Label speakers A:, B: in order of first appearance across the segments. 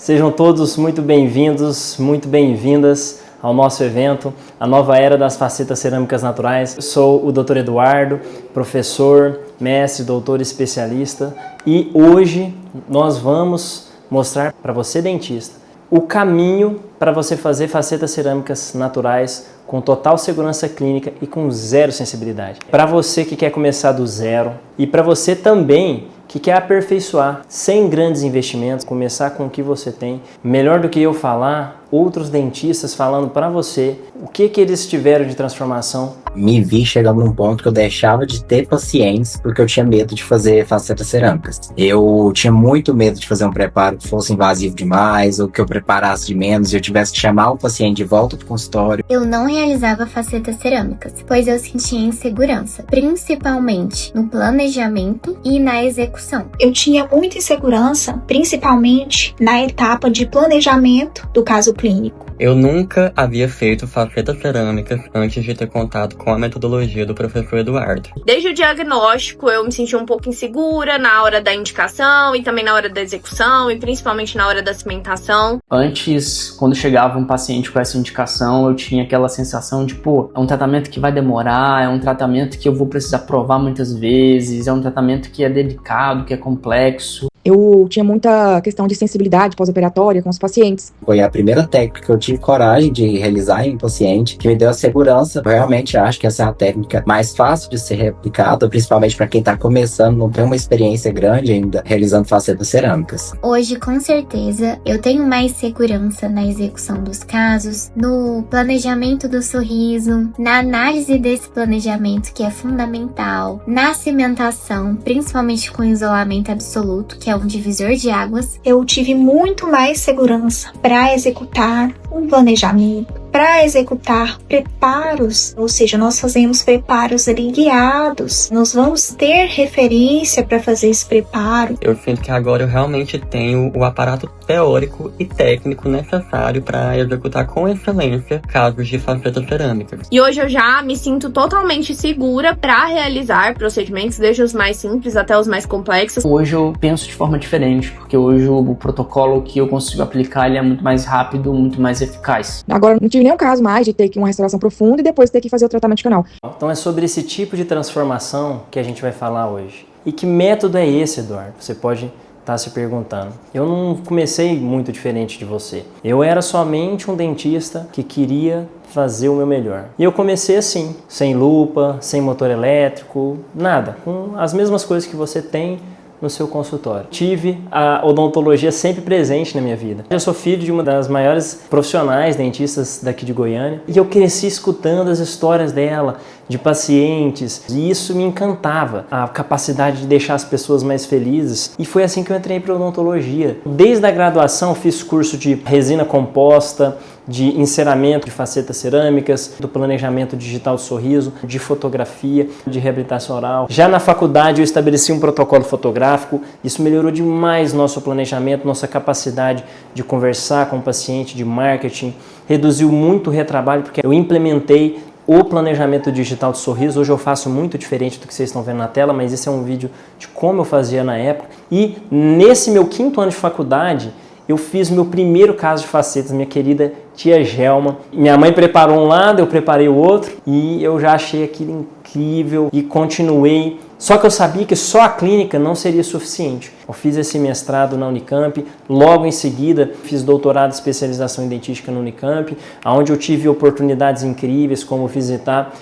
A: Sejam todos muito bem-vindos, muito bem-vindas ao nosso evento, a nova era das facetas cerâmicas naturais. Eu sou o Dr. Eduardo, professor, mestre, doutor especialista, e hoje nós vamos mostrar para você, dentista, o caminho para você fazer facetas cerâmicas naturais com total segurança clínica e com zero sensibilidade. Para você que quer começar do zero e para você também que quer aperfeiçoar sem grandes investimentos, começar com o que você tem. Melhor do que eu falar, outros dentistas falando para você o que eles tiveram de transformação.
B: Me vi chegando num ponto que eu deixava de ter pacientes porque eu tinha medo de fazer facetas cerâmicas. Eu tinha muito medo de fazer um preparo que fosse invasivo demais, ou que eu preparasse de menos e eu tivesse que chamar o paciente de volta pro consultório.
C: Eu não realizava facetas cerâmicas, pois eu sentia insegurança, principalmente no planejamento e na execução.
D: Eu tinha muita insegurança, principalmente na etapa de planejamento do caso clínico.
E: Eu nunca havia feito facetas cerâmicas antes de ter contato com a metodologia do professor Eduardo.
F: Desde o diagnóstico, eu me senti um pouco insegura na hora da indicação e também na hora da execução e principalmente na hora da cimentação.
G: Antes, quando chegava um paciente com essa indicação, eu tinha aquela sensação de, é um tratamento que vai demorar, é um tratamento que eu vou precisar provar muitas vezes, é um tratamento que é delicado, que é complexo.
H: Eu tinha muita questão de sensibilidade pós-operatória com os pacientes.
B: Foi a primeira técnica que eu tive coragem de realizar em um paciente, que me deu a segurança. Eu realmente acho que essa é a técnica mais fácil de ser replicada, principalmente para quem está começando, não tem uma experiência grande ainda realizando facetas cerâmicas.
C: Hoje, com certeza, eu tenho mais segurança na execução dos casos, no planejamento do sorriso, na análise desse planejamento, que é fundamental, na cimentação, principalmente com isolamento absoluto, que é um divisor de águas.
D: Eu tive muito mais segurança para executar um planejamento, para executar preparos, ou seja, nós fazemos preparos ali guiados, nós vamos ter referência para fazer esse preparo.
E: Eu sinto que agora eu realmente tenho o aparato teórico e técnico necessário para executar com excelência casos de facetas cerâmicas.
F: E hoje eu já me sinto totalmente segura para realizar procedimentos, desde os mais simples até os mais complexos.
G: Hoje eu penso de forma diferente, porque hoje o protocolo que eu consigo aplicar ele é muito mais rápido, muito mais eficaz.
H: Agora, não tive nenhum caso mais de ter que uma restauração profunda e depois ter que fazer o tratamento de canal.
A: Então é sobre esse tipo de transformação que a gente vai falar hoje. E que método é esse, Eduardo? Você pode estar se perguntando. Eu não comecei muito diferente de você. Eu era somente um dentista que queria fazer o meu melhor. E eu comecei assim, sem lupa, sem motor elétrico, nada, com as mesmas coisas que você tem no seu consultório. Tive a odontologia sempre presente na minha vida. Eu sou filho de uma das maiores profissionais dentistas daqui de Goiânia e eu cresci escutando as histórias dela, de pacientes, e isso me encantava, a capacidade de deixar as pessoas mais felizes, e foi assim que eu entrei para odontologia. Desde a graduação fiz curso de resina composta, de enceramento de facetas cerâmicas, do planejamento digital do sorriso, de fotografia, de reabilitação oral. Já na faculdade eu estabeleci um protocolo fotográfico, isso melhorou demais nosso planejamento, nossa capacidade de conversar com o paciente, de marketing, reduziu muito o retrabalho, porque eu implementei o planejamento digital do sorriso. Hoje eu faço muito diferente do que vocês estão vendo na tela, mas esse é um vídeo de como eu fazia na época. E nesse meu 5º ano de faculdade, eu fiz meu primeiro caso de facetas, minha querida tia Gelma. Minha mãe preparou um lado, eu preparei o outro e eu já achei aquilo incrível e continuei. Só que eu sabia que só a clínica não seria suficiente. Eu fiz esse mestrado na Unicamp, logo em seguida fiz doutorado de especialização em dentística na Unicamp, onde eu tive oportunidades incríveis, como visitar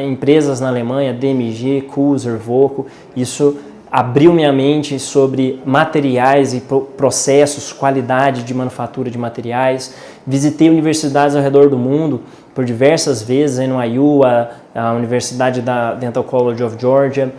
A: empresas na Alemanha, DMG, Kuser, Voco. Isso abriu minha mente sobre materiais e processos, qualidade de manufatura de materiais. Visitei universidades ao redor do mundo por diversas vezes, a NYU, a Universidade da Dental College of Georgia,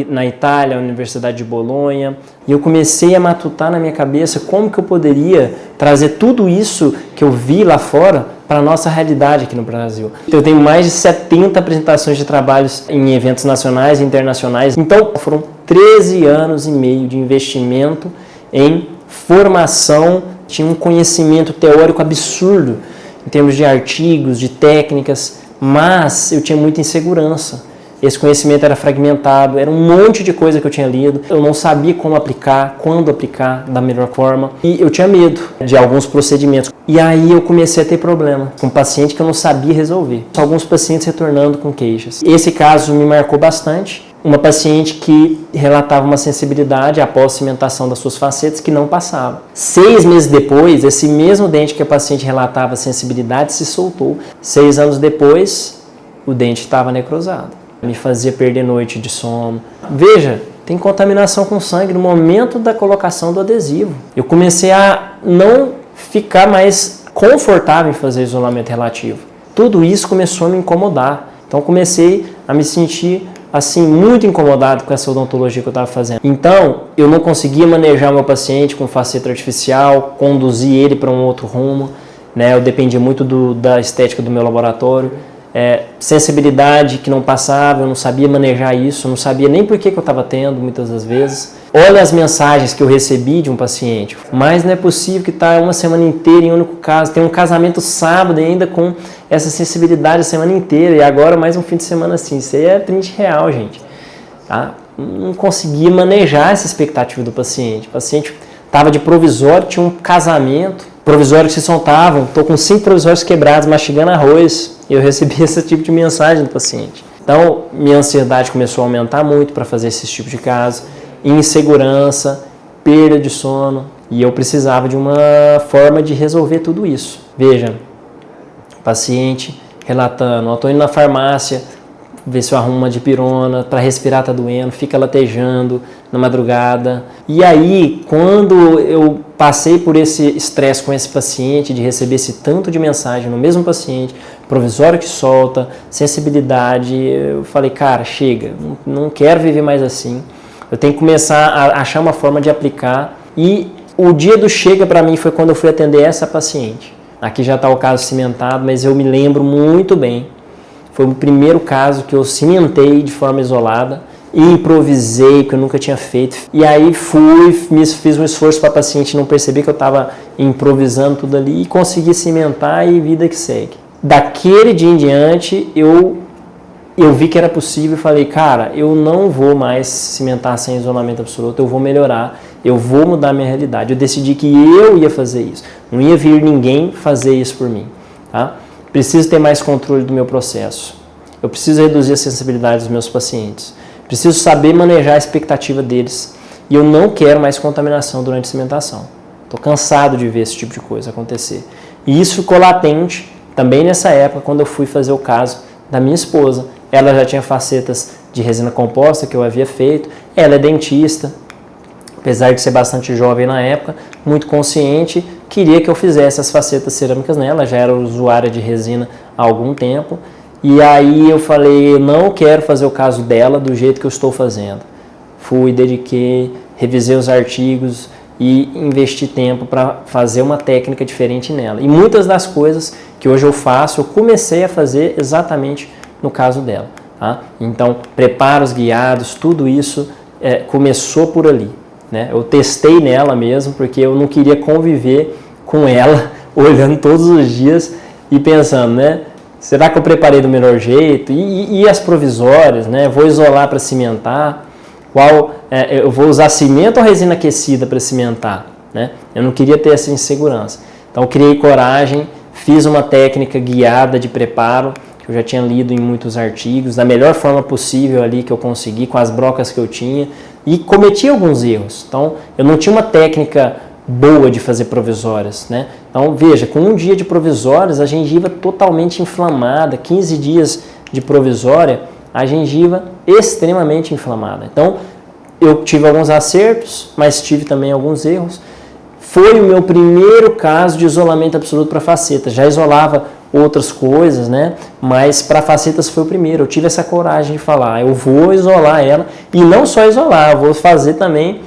A: na Itália, a Universidade de Bolonha. E eu comecei a matutar na minha cabeça como que eu poderia trazer tudo isso que eu vi lá fora para a nossa realidade aqui no Brasil. Eu tenho mais de 70 apresentações de trabalhos em eventos nacionais e internacionais. Então, foram 13 anos e meio de investimento em formação. Tinha um conhecimento teórico absurdo em termos de artigos, de técnicas, mas eu tinha muita insegurança. esse conhecimento era fragmentado, era um monte de coisa que eu tinha lido, eu não sabia como aplicar, quando aplicar da melhor forma, e eu tinha medo de alguns procedimentos. E aí eu comecei a ter problema com um paciente que eu não sabia resolver. Alguns pacientes retornando com queixas. Esse caso me marcou bastante. Uma paciente que relatava uma sensibilidade após cimentação das suas facetas que não passava. 6 meses depois, esse mesmo dente que a paciente relatava sensibilidade se soltou. 6 anos depois, o dente estava necrosado. Me fazia perder noite de sono. Veja, tem contaminação com sangue no momento da colocação do adesivo. Eu comecei a não ficar mais confortável em fazer isolamento relativo. Tudo isso começou a me incomodar. Então comecei a me sentir assim, muito incomodado com essa odontologia que eu estava fazendo. Então, eu não conseguia manejar o meu paciente com faceta artificial, conduzir ele para um outro rumo, né? Eu dependia muito da estética do meu laboratório. Sensibilidade que não passava, eu não sabia manejar isso, eu não sabia nem por que eu estava tendo, muitas das vezes. Olha as mensagens que eu recebi de um paciente. Mas não é possível que está uma semana inteira em um único caso. Tem um casamento sábado ainda com essa sensibilidade a semana inteira. E agora mais um fim de semana assim. Isso aí é print real, gente. Tá? Não conseguia manejar essa expectativa do paciente. O paciente estava de provisório, tinha um casamento. Provisórios que se soltavam. Estou com 5 provisórios quebrados, mastigando arroz. E eu recebi esse tipo de mensagem do paciente. Então, minha ansiedade começou a aumentar muito para fazer esse tipo de caso. Insegurança, perda de sono, e eu precisava de uma forma de resolver tudo isso. Veja, paciente relatando, estou indo na farmácia, ver se eu arrumo uma dipirona, para respirar tá doendo, fica latejando na madrugada. E aí, quando eu passei por esse estresse com esse paciente, de receber esse tanto de mensagem no mesmo paciente, provisório que solta, sensibilidade, eu falei, cara, chega, não quero viver mais assim. Eu tenho que começar a achar uma forma de aplicar. E o dia do chega para mim foi quando eu fui atender essa paciente. Aqui já está o caso cimentado, mas eu me lembro muito bem. Foi o primeiro caso que eu cimentei de forma isolada e improvisei, que eu nunca tinha feito. E aí fiz um esforço para a paciente não perceber que eu estava improvisando tudo ali e consegui cimentar e vida que segue. Daquele dia em diante, eu vi que era possível e falei, cara, eu não vou mais cimentar sem isolamento absoluto, eu vou melhorar, eu vou mudar a minha realidade. Eu decidi que eu ia fazer isso, não ia vir ninguém fazer isso por mim. Tá? Preciso ter mais controle do meu processo, eu preciso reduzir a sensibilidade dos meus pacientes, preciso saber manejar a expectativa deles e eu não quero mais contaminação durante a cimentação. Estou cansado de ver esse tipo de coisa acontecer. E isso ficou latente também nessa época, quando eu fui fazer o caso da minha esposa. Ela já tinha facetas de resina composta que eu havia feito, ela é dentista, apesar de ser bastante jovem na época, muito consciente, queria que eu fizesse as facetas cerâmicas nela, já era usuária de resina há algum tempo, e aí eu falei, eu não quero fazer o caso dela do jeito que eu estou fazendo. Fui, dediquei, revisei os artigos e investi tempo para fazer uma técnica diferente nela. E muitas das coisas que hoje eu faço, eu comecei a fazer exatamente no caso dela. Tá? Então, preparos guiados, tudo isso começou por ali. Né? Eu testei nela mesmo, porque eu não queria conviver com ela, olhando todos os dias e pensando, né? Será que eu preparei do melhor jeito? E as provisórias, né? Vou isolar para cimentar? Eu vou usar cimento ou resina aquecida para cimentar? Né? Eu não queria ter essa insegurança. Então, eu criei coragem, fiz uma técnica guiada de preparo, que eu já tinha lido em muitos artigos, da melhor forma possível ali que eu consegui, com as brocas que eu tinha, e cometi alguns erros. Então, eu não tinha uma técnica boa de fazer provisórias, né? Então, veja, com um dia de provisórias, a gengiva totalmente inflamada, 15 dias de provisória, a gengiva extremamente inflamada. Então, eu tive alguns acertos, mas tive também alguns erros. Foi o meu primeiro caso de isolamento absoluto para facetas. Já isolava outras coisas, né? Mas para facetas foi o primeiro. Eu tive essa coragem de falar, eu vou isolar ela, e não só isolar, eu vou fazer também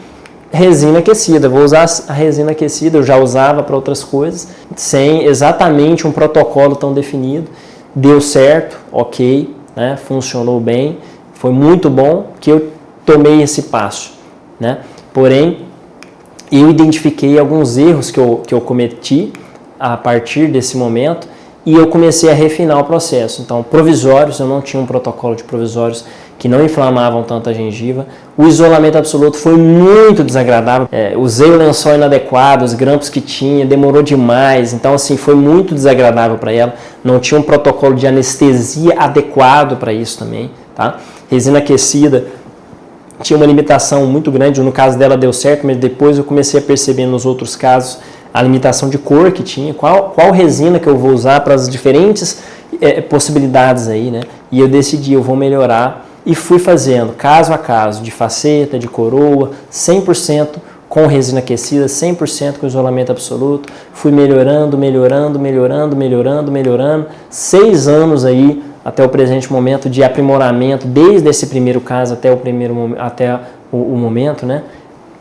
A: resina aquecida. Vou usar a resina aquecida, eu já usava para outras coisas, sem exatamente um protocolo tão definido. Deu certo, ok, né? Funcionou bem, foi muito bom que eu tomei esse passo, né? Porém, eu identifiquei alguns erros que eu cometi a partir desse momento, e eu comecei a refinar o processo. Então, provisórios, eu não tinha um protocolo de provisórios que não inflamavam tanto a gengiva. O isolamento absoluto foi muito desagradável. Usei o lençol inadequado, os grampos que tinha, demorou demais. Então, assim, foi muito desagradável para ela. Não tinha um protocolo de anestesia adequado para isso também, tá? Resina aquecida tinha uma limitação muito grande. No caso dela deu certo, mas depois eu comecei a perceber nos outros casos a limitação de cor que tinha. Qual resina que eu vou usar para as diferentes possibilidades aí, né? E eu decidi, eu vou melhorar. E fui fazendo caso a caso, de faceta, de coroa, 100% com resina aquecida, 100% com isolamento absoluto. Fui melhorando. 6 anos aí, até o presente momento, de aprimoramento, desde esse primeiro caso até o momento, né?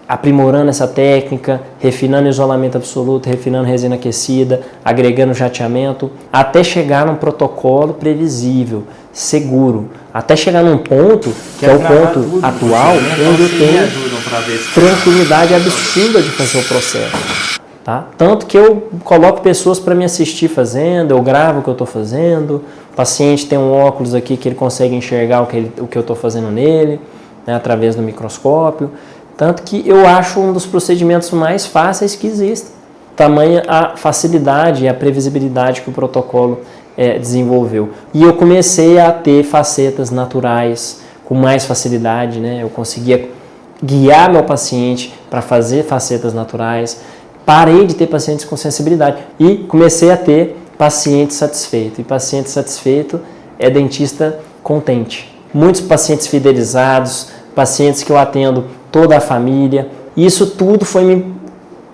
A: Aprimorando essa técnica, refinando isolamento absoluto, refinando resina aquecida, agregando jateamento, até chegar num protocolo previsível, seguro, até chegar num ponto, que é o ponto atual, onde eu tenho tranquilidade absurda de fazer o processo. Tá? Tanto que eu coloco pessoas para me assistir fazendo, eu gravo o que eu estou fazendo, o paciente tem um óculos aqui que ele consegue enxergar o que eu estou fazendo nele, né, através do microscópio. Tanto que eu acho um dos procedimentos mais fáceis que existem. Tamanha a facilidade e a previsibilidade que o protocolo desenvolveu. E eu comecei a ter facetas naturais com mais facilidade, né? Eu conseguia guiar meu paciente para fazer facetas naturais. Parei de ter pacientes com sensibilidade e comecei a ter paciente satisfeito. E paciente satisfeito é dentista contente. Muitos pacientes fidelizados, pacientes que eu atendo toda a família. Isso tudo foi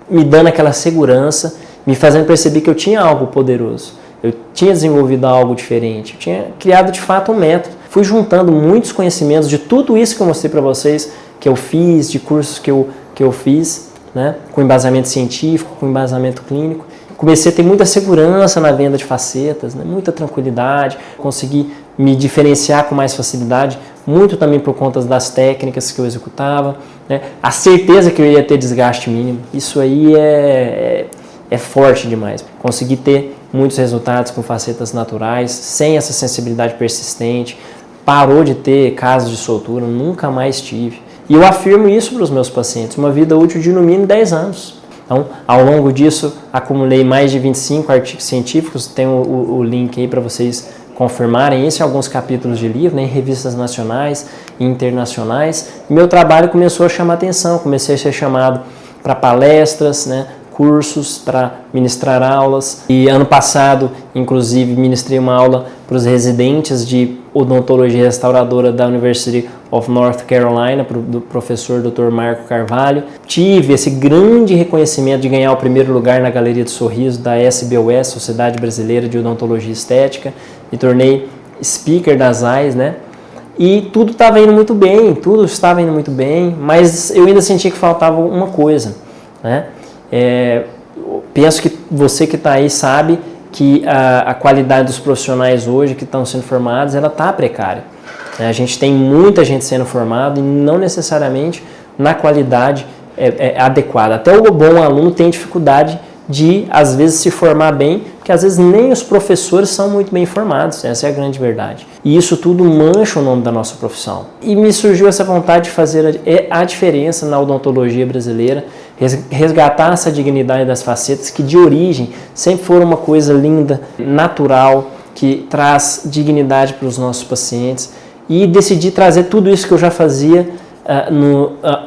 A: me dando aquela segurança, me fazendo perceber que eu tinha algo poderoso. Eu tinha desenvolvido algo diferente, eu tinha criado de fato um método. Fui juntando muitos conhecimentos de tudo isso que eu mostrei para vocês, que eu fiz, de cursos que eu fiz, né, com embasamento científico, com embasamento clínico. Comecei a ter muita segurança na venda de facetas, né, muita tranquilidade, consegui me diferenciar com mais facilidade, muito também por conta das técnicas que eu executava, né, a certeza que eu ia ter desgaste mínimo. Isso aí é forte demais. Consegui ter muitos resultados com facetas naturais, sem essa sensibilidade persistente. Parou de ter casos de soltura, nunca mais tive. E eu afirmo isso para os meus pacientes, uma vida útil de no mínimo 10 anos. Então, ao longo disso, acumulei mais de 25 artigos científicos, tem o link aí para vocês confirmarem isso em alguns capítulos de livro, né, em revistas nacionais e internacionais. E meu trabalho começou a chamar atenção, comecei a ser chamado para palestras, né, cursos, para ministrar aulas. E ano passado, inclusive, ministrei uma aula para os residentes de odontologia restauradora da University of North Carolina, do professor Dr. Marco Carvalho. Tive esse grande reconhecimento de ganhar o primeiro lugar na Galeria de Sorriso da SBOS, Sociedade Brasileira de Odontologia Estética. Me tornei speaker das AIS, né? E tudo estava indo muito bem, mas eu ainda sentia que faltava uma coisa, né? Penso que você que está aí sabe que a qualidade dos profissionais hoje que estão sendo formados, ela está precária. A gente tem muita gente sendo formada e não necessariamente na qualidade adequada. Até o bom aluno tem dificuldade de, às vezes, se formar bem, porque às vezes nem os professores são muito bem formados, essa é a grande verdade. E isso tudo mancha o nome da nossa profissão. E me surgiu essa vontade de fazer a diferença na odontologia brasileira, resgatar essa dignidade das facetas, que de origem sempre foram uma coisa linda, natural, que traz dignidade para os nossos pacientes, e decidi trazer tudo isso que eu já fazia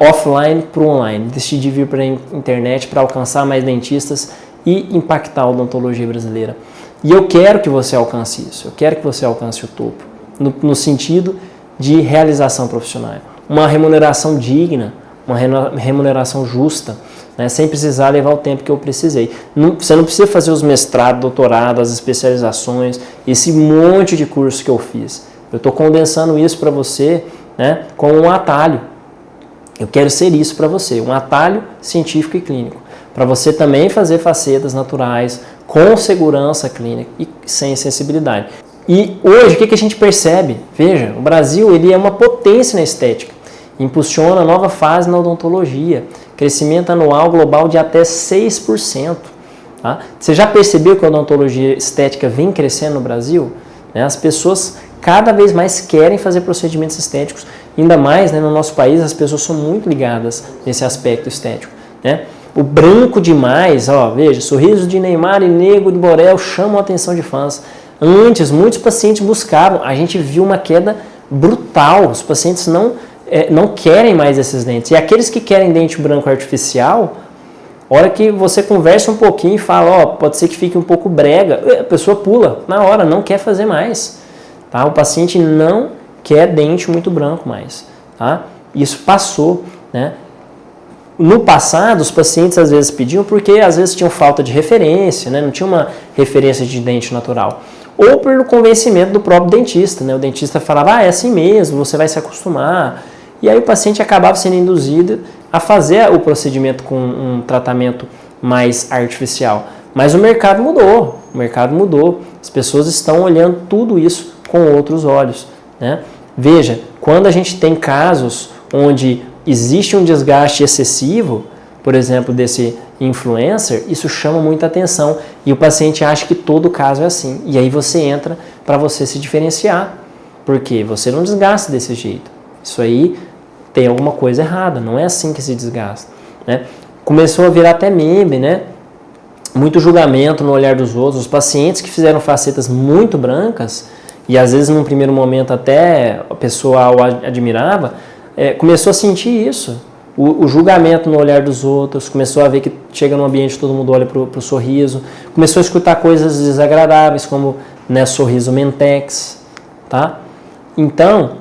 A: offline para o online. Decidi vir para a internet para alcançar mais dentistas e impactar a odontologia brasileira. E eu quero que você alcance isso, eu quero que você alcance o topo, no sentido de realização profissional. Uma remuneração digna, uma remuneração justa, né, sem precisar levar o tempo que eu precisei. Você não precisa fazer os mestrados, doutorado, as especializações, esse monte de curso que eu fiz. Eu estou condensando isso para você, né, com um atalho. Eu quero ser isso para você, um atalho científico e clínico, para você também fazer facetas naturais, com segurança clínica e sem sensibilidade. E hoje, o que a gente percebe? Veja, o Brasil ele é uma potência na estética, impulsiona a nova fase na odontologia, crescimento anual global de até 6%. Tá? Você já percebeu que a odontologia estética vem crescendo no Brasil? As pessoas cada vez mais querem fazer procedimentos estéticos. Ainda mais, né, no nosso país, as pessoas são muito ligadas nesse aspecto estético, né? O branco demais, ó, veja, sorriso de Neymar e Nego de Borel chamam a atenção de fãs. Antes, muitos pacientes buscavam, a gente viu uma queda brutal, os pacientes não querem mais esses dentes. E aqueles que querem dente branco artificial, a hora que você conversa um pouquinho e fala, ó, pode ser que fique um pouco brega, a pessoa pula na hora, não quer fazer mais. Tá? O paciente não quer dente muito branco mais. Tá? Isso passou, né? No passado, os pacientes às vezes pediam porque às vezes tinham falta de referência, né? Não tinha uma referência de dente natural. Ou pelo convencimento do próprio dentista, né? O dentista falava, é assim mesmo, você vai se acostumar. E aí o paciente acabava sendo induzido a fazer o procedimento com um tratamento mais artificial. Mas o mercado mudou. As pessoas estão olhando tudo isso com outros olhos, né? Veja, quando a gente tem casos onde existe um desgaste excessivo, por exemplo, desse influencer, isso chama muita atenção e o paciente acha que todo caso é assim. E aí você entra para você se diferenciar, porque você não desgasta desse jeito. Isso aí tem alguma coisa errada, não é assim que se desgasta, né? Começou a virar até meme, né? Muito julgamento no olhar dos outros. Os pacientes que fizeram facetas muito brancas, e às vezes num primeiro momento até a pessoa o admirava, começou a sentir isso, o julgamento no olhar dos outros, começou a ver que chega no ambiente todo mundo olha para o sorriso, começou a escutar coisas desagradáveis como, né, sorriso mentex, tá? Então,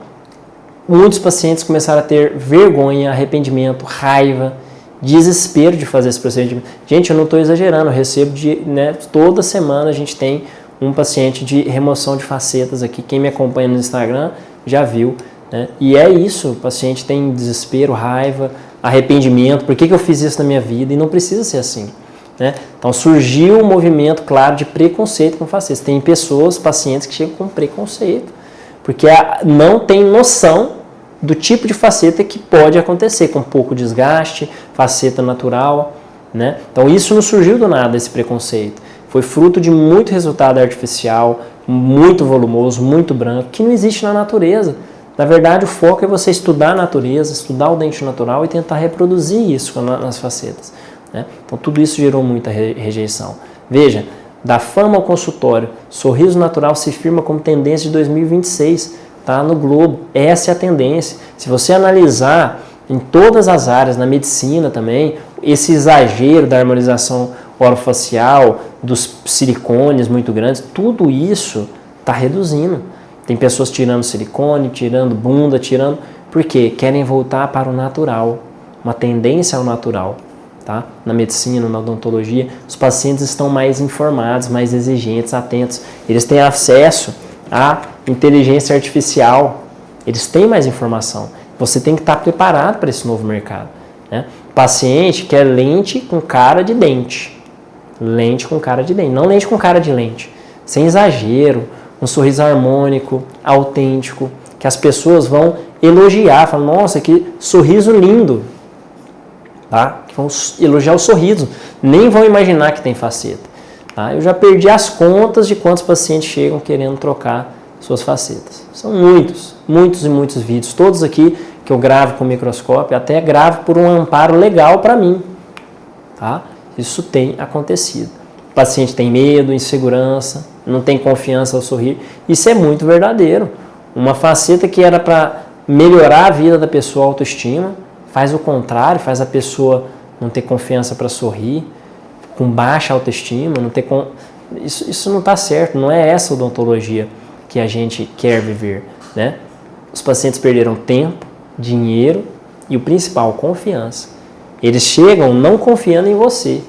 A: muitos pacientes começaram a ter vergonha, arrependimento, raiva, desespero de fazer esse procedimento. Gente, eu não estou exagerando, eu recebo toda semana a gente tem um paciente de remoção de facetas aqui, quem me acompanha no Instagram já viu, né? E é isso, o paciente tem desespero, raiva, arrependimento, por que eu fiz isso na minha vida? E não precisa ser assim, né? Então surgiu um movimento, claro, de preconceito com facetas. Tem pessoas, pacientes que chegam com preconceito, porque não tem noção do tipo de faceta que pode acontecer, com pouco desgaste, faceta natural, né? Então isso não surgiu do nada, esse preconceito. Foi fruto de muito resultado artificial, muito volumoso, muito branco, que não existe na natureza. Na verdade, o foco é você estudar a natureza, estudar o dente natural e tentar reproduzir isso nas facetas, né? Então, tudo isso gerou muita rejeição. Veja, da fama ao consultório, sorriso natural se firma como tendência de 2026, tá? No Globo. Essa é a tendência. Se você analisar em todas as áreas, na medicina também, esse exagero da harmonização orofacial, dos silicones muito grandes, tudo isso está reduzindo. Tem pessoas tirando silicone, tirando bunda, porque querem voltar para o natural, uma tendência ao natural, tá? Na medicina, na odontologia, os pacientes estão mais informados, mais exigentes, atentos. Eles têm acesso à inteligência artificial, eles têm mais informação. Você tem que estar preparado para esse novo mercado, né? O paciente quer lente com cara de dente. Lente com cara de dente, não lente com cara de lente. Sem exagero, um sorriso harmônico, autêntico, que as pessoas vão elogiar, falar, nossa, que sorriso lindo, tá? Que vão elogiar o sorriso, nem vão imaginar que tem faceta, tá? Eu já perdi as contas de quantos pacientes chegam querendo trocar suas facetas. São muitos, muitos e muitos vídeos, todos aqui que eu gravo com microscópio, até gravo por um amparo legal para mim, tá? Isso tem acontecido. O paciente tem medo, insegurança, não tem confiança ao sorrir. Isso é muito verdadeiro. Uma faceta que era para melhorar a vida da pessoa, a autoestima, faz o contrário, faz a pessoa não ter confiança para sorrir, com baixa autoestima, isso não está certo, não é essa odontologia que a gente quer viver, né? Os pacientes perderam tempo, dinheiro e o principal, confiança. Eles chegam não confiando em você.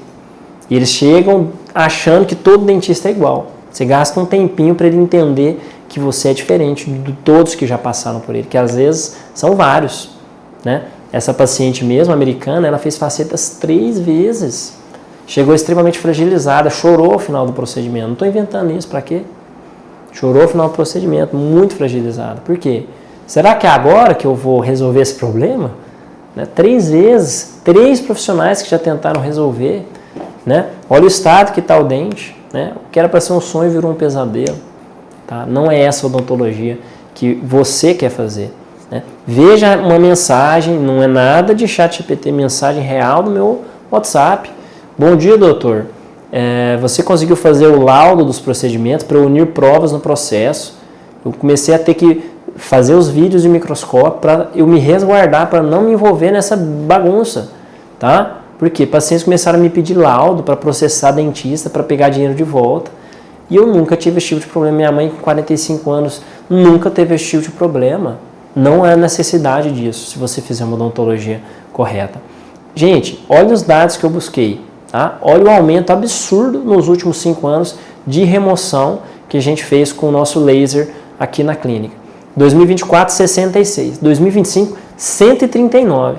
A: E eles chegam achando que todo dentista é igual. Você gasta um tempinho para ele entender que você é diferente de todos que já passaram por ele, que às vezes são vários, né? Essa paciente mesmo, americana, ela fez facetas 3 vezes. Chegou extremamente fragilizada, chorou ao final do procedimento. Não estou inventando isso, para quê? Chorou ao final do procedimento, muito fragilizada. Por quê? Será que é agora que eu vou resolver esse problema? 3 vezes, 3 profissionais que já tentaram resolver, né? Olha o estado que está o dente, né? O que era para ser um sonho virou um pesadelo. tá? Não é essa odontologia que você quer fazer, né? Veja uma mensagem, não é nada de ChatGPT, mensagem real do meu WhatsApp. Bom dia, doutor. Você conseguiu fazer o laudo dos procedimentos para unir provas no processo. Eu comecei a ter que fazer os vídeos de microscópio para eu me resguardar, para não me envolver nessa bagunça, tá? Porque pacientes começaram a me pedir laudo para processar dentista, para pegar dinheiro de volta. E eu nunca tive esse tipo de problema. Minha mãe, com 45 anos, nunca teve esse tipo de problema. Não há necessidade disso, se você fizer uma odontologia correta. Gente, olha os dados que eu busquei, tá? Olha o aumento absurdo nos últimos 5 anos de remoção que a gente fez com o nosso laser aqui na clínica. 2024, 66. 2025, 139.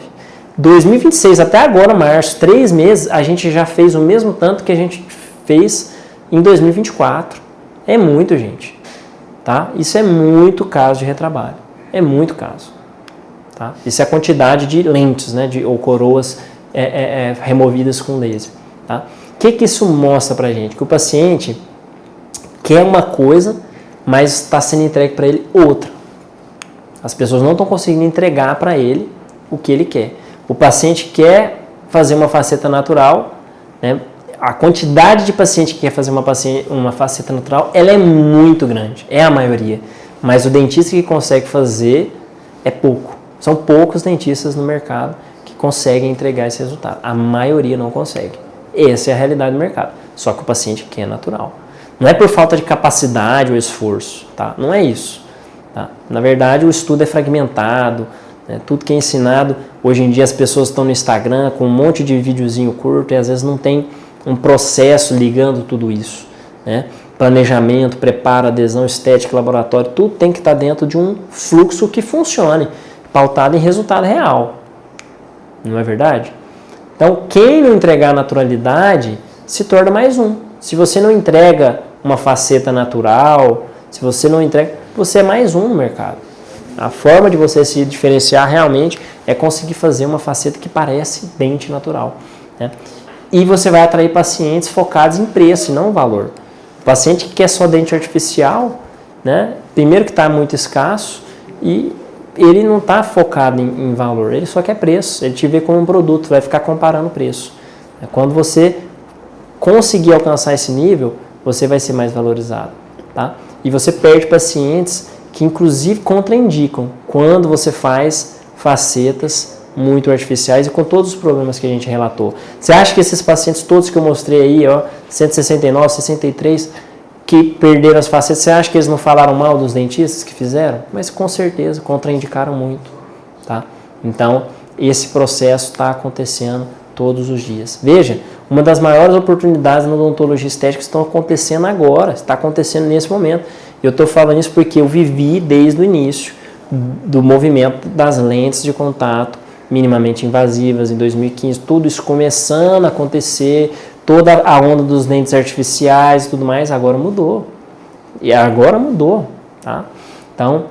A: 2026, até agora, março, 3 meses, a gente já fez o mesmo tanto que a gente fez em 2024. É muito, gente. Tá? Isso é muito caso de retrabalho. É muito caso. Tá? Isso é a quantidade de lentes, né, ou coroas removidas com laser. Tá? O que isso mostra pra gente? Que o paciente quer uma coisa, mas está sendo entregue para ele outra. As pessoas não estão conseguindo entregar para ele o que ele quer. O paciente quer fazer uma faceta natural, né? A quantidade de paciente que quer fazer uma faceta natural, ela é muito grande, é a maioria. Mas o dentista que consegue fazer é pouco. São poucos dentistas no mercado que conseguem entregar esse resultado. A maioria não consegue. Essa é a realidade do mercado. Só que o paciente quer natural. Não é por falta de capacidade ou esforço, tá? Não é isso. Tá? Na verdade, o estudo é fragmentado, né? Tudo que é ensinado, hoje em dia as pessoas estão no Instagram com um monte de videozinho curto e às vezes não tem um processo ligando tudo isso, né? Planejamento, preparo, adesão, estética, laboratório, tudo tem que estar dentro de um fluxo que funcione, pautado em resultado real. Não é verdade? Então, quem não entregar naturalidade se torna mais um. Se você não entrega uma faceta natural, se você não entrega, você é mais um no mercado. A forma de você se diferenciar realmente é conseguir fazer uma faceta que parece dente natural, né? E você vai atrair pacientes focados em preço e não valor. O paciente que quer só dente artificial, né? Primeiro que está muito escasso e ele não está focado em valor, ele só quer preço, ele te vê como um produto, vai ficar comparando preço. Quando você conseguir alcançar esse nível, você vai ser mais valorizado, tá? E você perde pacientes que inclusive contraindicam quando você faz facetas muito artificiais e com todos os problemas que a gente relatou. Você acha que esses pacientes todos que eu mostrei aí, ó, 169, 63, que perderam as facetas, você acha que eles não falaram mal dos dentistas que fizeram? Mas com certeza, contraindicaram muito, tá? Então, esse processo está acontecendo todos os dias. Veja, uma das maiores oportunidades na odontologia estética estão acontecendo agora, está acontecendo nesse momento. Eu estou falando isso porque eu vivi desde o início do movimento das lentes de contato minimamente invasivas em 2015, tudo isso começando a acontecer, toda a onda dos dentes artificiais e tudo mais, agora mudou. E agora mudou, tá? Então,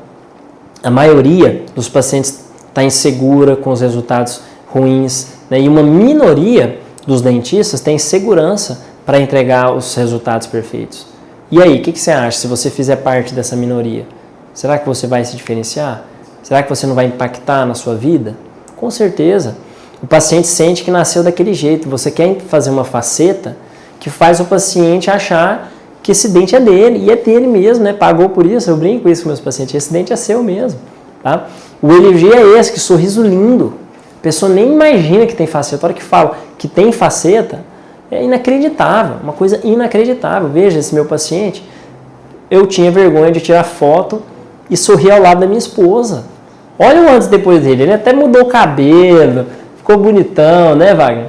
A: a maioria dos pacientes está insegura com os resultados ruins, né? E uma minoria dos dentistas tem segurança para entregar os resultados perfeitos. E aí, o que você acha se você fizer parte dessa minoria? Será que você vai se diferenciar? Será que você não vai impactar na sua vida? Com certeza. O paciente sente que nasceu daquele jeito. Você quer fazer uma faceta que faz o paciente achar que esse dente é dele, e é dele mesmo, né? Pagou por isso, eu brinco isso com meus pacientes, esse dente é seu mesmo, tá? O elogio é esse, que sorriso lindo. A pessoa nem imagina que tem faceta. A hora que fala que tem faceta, é inacreditável, uma coisa inacreditável. Veja, esse meu paciente, eu tinha vergonha de tirar foto e sorrir ao lado da minha esposa. Olha o antes e depois dele, ele até mudou o cabelo, ficou bonitão, né, Wagner?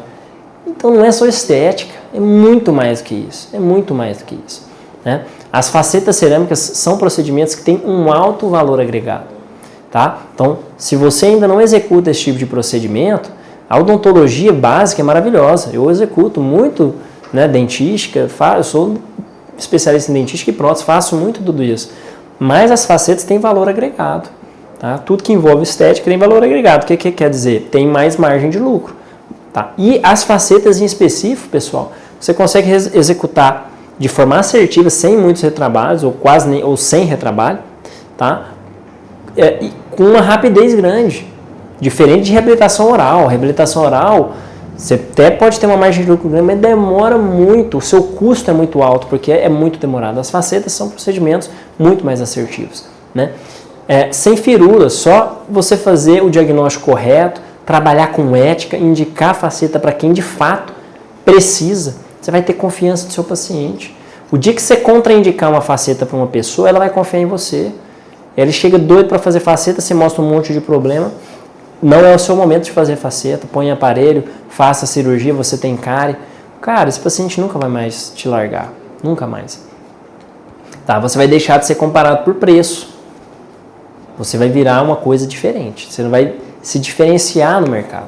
A: Então não é só estética, é muito mais do que isso, é muito mais do que isso, né? As facetas cerâmicas são procedimentos que têm um alto valor agregado, tá? Então, se você ainda não executa esse tipo de procedimento, a odontologia básica é maravilhosa, eu executo muito, né, dentística, eu sou especialista em dentística e prótese, faço muito tudo isso, mas as facetas têm valor agregado. Tá? Tudo que envolve estética tem valor agregado. O que quer dizer? Tem mais margem de lucro. Tá? E as facetas em específico, pessoal, você consegue executar de forma assertiva, sem muitos retrabalhos, ou quase nem, ou sem retrabalho, tá? Com uma rapidez grande. Diferente de reabilitação oral. Reabilitação oral, você até pode ter uma margem de lucro grande, mas demora muito, o seu custo é muito alto, porque é muito demorado. As facetas são procedimentos muito mais assertivos, né? Sem firulas, só você fazer o diagnóstico correto, trabalhar com ética, indicar a faceta para quem de fato precisa. Você vai ter confiança do seu paciente. O dia que você contraindicar uma faceta para uma pessoa, ela vai confiar em você. Ele chega doido para fazer faceta, você mostra um monte de problema. Não é o seu momento de fazer faceta, põe aparelho, faça a cirurgia, você tem cárie. Cara, esse paciente nunca vai mais te largar. Nunca mais. Tá, você vai deixar de ser comparado por preço. Você vai virar uma coisa diferente. Você não vai se diferenciar no mercado.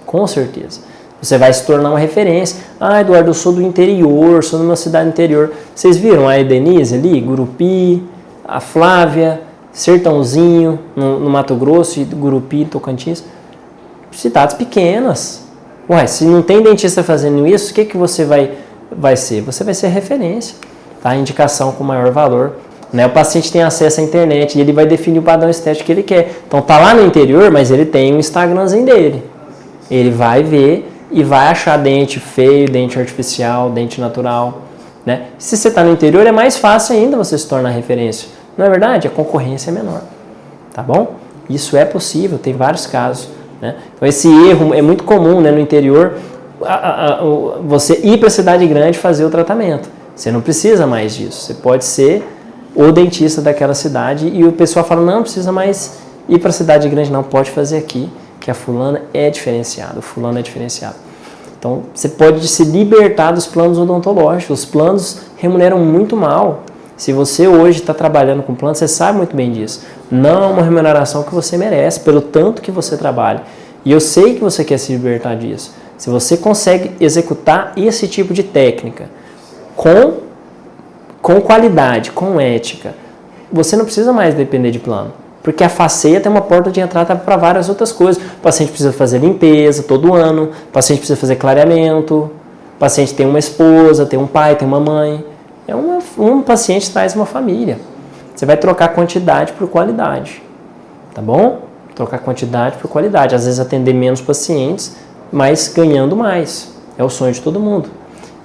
A: Com certeza. Você vai se tornar uma referência. Ah, Eduardo, eu sou do interior, sou de uma cidade interior. Vocês viram a Denise ali, Gurupi, a Flávia, Sertãozinho, no Mato Grosso, e Gurupi, Tocantins. Cidades pequenas. Ué, se não tem dentista fazendo isso, o que você vai ser? Você vai ser referência. Tá? Indicação com maior valor. Né? O paciente tem acesso à internet e ele vai definir o padrão estético que ele quer. Então tá lá no interior, mas ele tem um Instagramzinho dele. Ele vai ver e vai achar dente feio, dente artificial, dente natural. Né? Se você está no interior, é mais fácil ainda você se tornar referência. Não é verdade? A concorrência é menor. Tá bom? Isso é possível, tem vários casos. Né? Então esse erro é muito comum, né, no interior, você ir para a cidade grande fazer o tratamento. Você não precisa mais disso. Você pode ser o dentista daquela cidade e o pessoal fala, não precisa mais ir para a cidade grande, não, pode fazer aqui, que a fulana é diferenciada, o fulano é diferenciado. Então, você pode se libertar dos planos odontológicos. Os planos remuneram muito mal. Se você hoje está trabalhando com planos, você sabe muito bem disso. Não é uma remuneração que você merece, pelo tanto que você trabalha. E eu sei que você quer se libertar disso. Se você consegue executar esse tipo de técnica com qualidade, com ética, você não precisa mais depender de plano. Porque a faceta é uma porta de entrada para várias outras coisas. O paciente precisa fazer limpeza todo ano, o paciente precisa fazer clareamento, o paciente tem uma esposa, tem um pai, tem uma mãe. Um paciente traz uma família. Você vai trocar quantidade por qualidade. Tá bom? Trocar quantidade por qualidade. Às vezes atender menos pacientes, mas ganhando mais. É o sonho de todo mundo.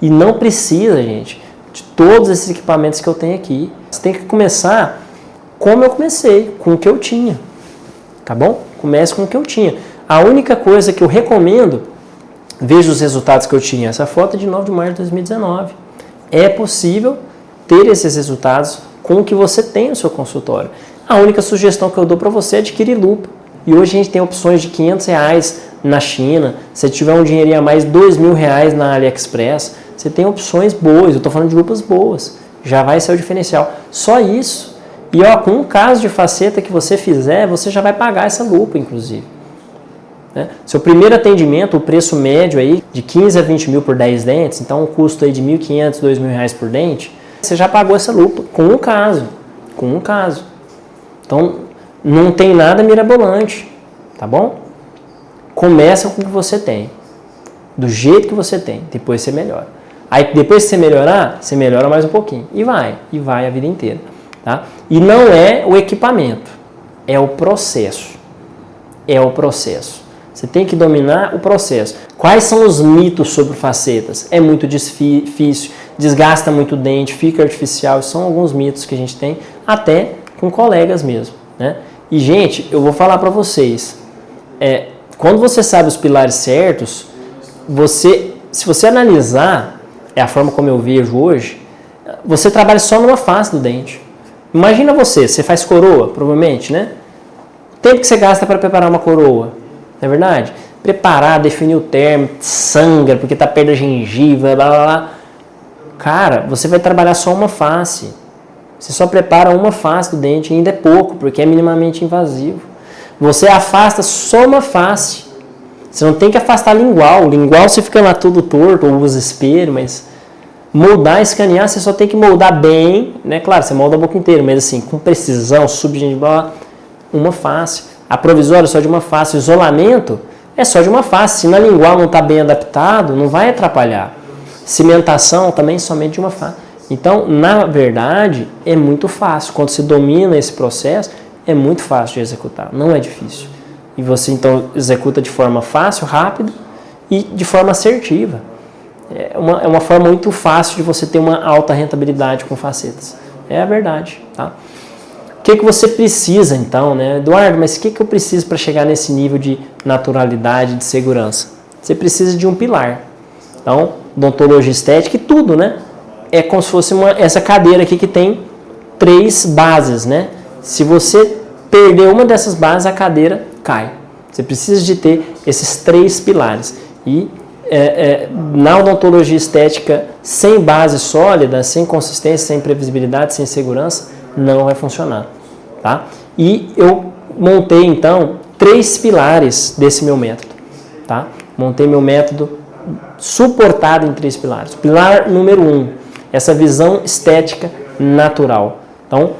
A: E não precisa, gente, de todos esses equipamentos que eu tenho aqui. Você tem que começar como eu comecei, com o que eu tinha. Tá bom? Comece com o que eu tinha. A única coisa que eu recomendo, veja os resultados que eu tinha. Essa foto é de 9 de março de 2019. É possível ter esses resultados com o que você tem no seu consultório. A única sugestão que eu dou para você é adquirir lupa. E hoje a gente tem opções de R$500 na China. Se tiver um dinheirinho a mais, R$2.000 na AliExpress. Você tem opções boas. Eu estou falando de lupas boas. Já vai ser o diferencial. Só isso. E ó, com um caso de faceta que você fizer, você já vai pagar essa lupa, inclusive. Né? Seu primeiro atendimento, o preço médio aí de 15 a 20 mil por 10 dentes, então um custo aí de R$1.500, R$2.000 por dente, você já pagou essa lupa com um caso. Com um caso. Então, não tem nada mirabolante, tá bom? Começa com o que você tem. Do jeito que você tem. Depois você melhora. Aí, depois que você melhorar, você melhora mais um pouquinho. E vai a vida inteira. Tá? E não é o equipamento. É o processo. É o processo. Você tem que dominar o processo. Quais são os mitos sobre facetas? É muito difícil, desgasta muito o dente, fica artificial. São alguns mitos que a gente tem, até com colegas mesmo. Né? E, gente, eu vou falar para vocês. Quando você sabe os pilares certos, se você analisar, é a forma como eu vejo hoje, você trabalha só numa face do dente. Imagina você faz coroa, provavelmente, né? O tempo que você gasta para preparar uma coroa, não é verdade? Preparar, definir o termo, sangra, porque está perto da gengiva, blá blá blá. Cara, você vai trabalhar só uma face. Você só prepara uma face do dente, ainda é pouco, porque é minimamente invasivo. Você afasta só uma face. Você não tem que afastar lingual. O lingual você fica lá todo torto, ou usa espelho, mas moldar, escanear, você só tem que moldar bem, né? Claro, você molda a boca inteira, mas assim, com precisão, subgengival, uma face. A provisória é só de uma face. O isolamento é só de uma face. Se na lingual não está bem adaptado, não vai atrapalhar. Cimentação também somente de uma face. Então, na verdade, é muito fácil. Quando você domina esse processo, é muito fácil de executar, não é difícil. E você, então, executa de forma fácil, rápida e de forma assertiva. É uma forma muito fácil de você ter uma alta rentabilidade com facetas. É a verdade, tá? O que você precisa, então, né? Eduardo, mas o que eu preciso para chegar nesse nível de naturalidade, de segurança? Você precisa de um pilar. Então, odontologia estética e tudo, né? É como se fosse essa cadeira aqui que tem 3 bases, né? Se você perder uma dessas bases, a cadeira cai. Você precisa de ter esses 3 pilares. E na odontologia estética, sem base sólida, sem consistência, sem previsibilidade, sem segurança, não vai funcionar, tá? E eu montei, então, 3 pilares desse meu método, tá? Montei meu método suportado em 3 pilares. Pilar número 1, essa visão estética natural. Então,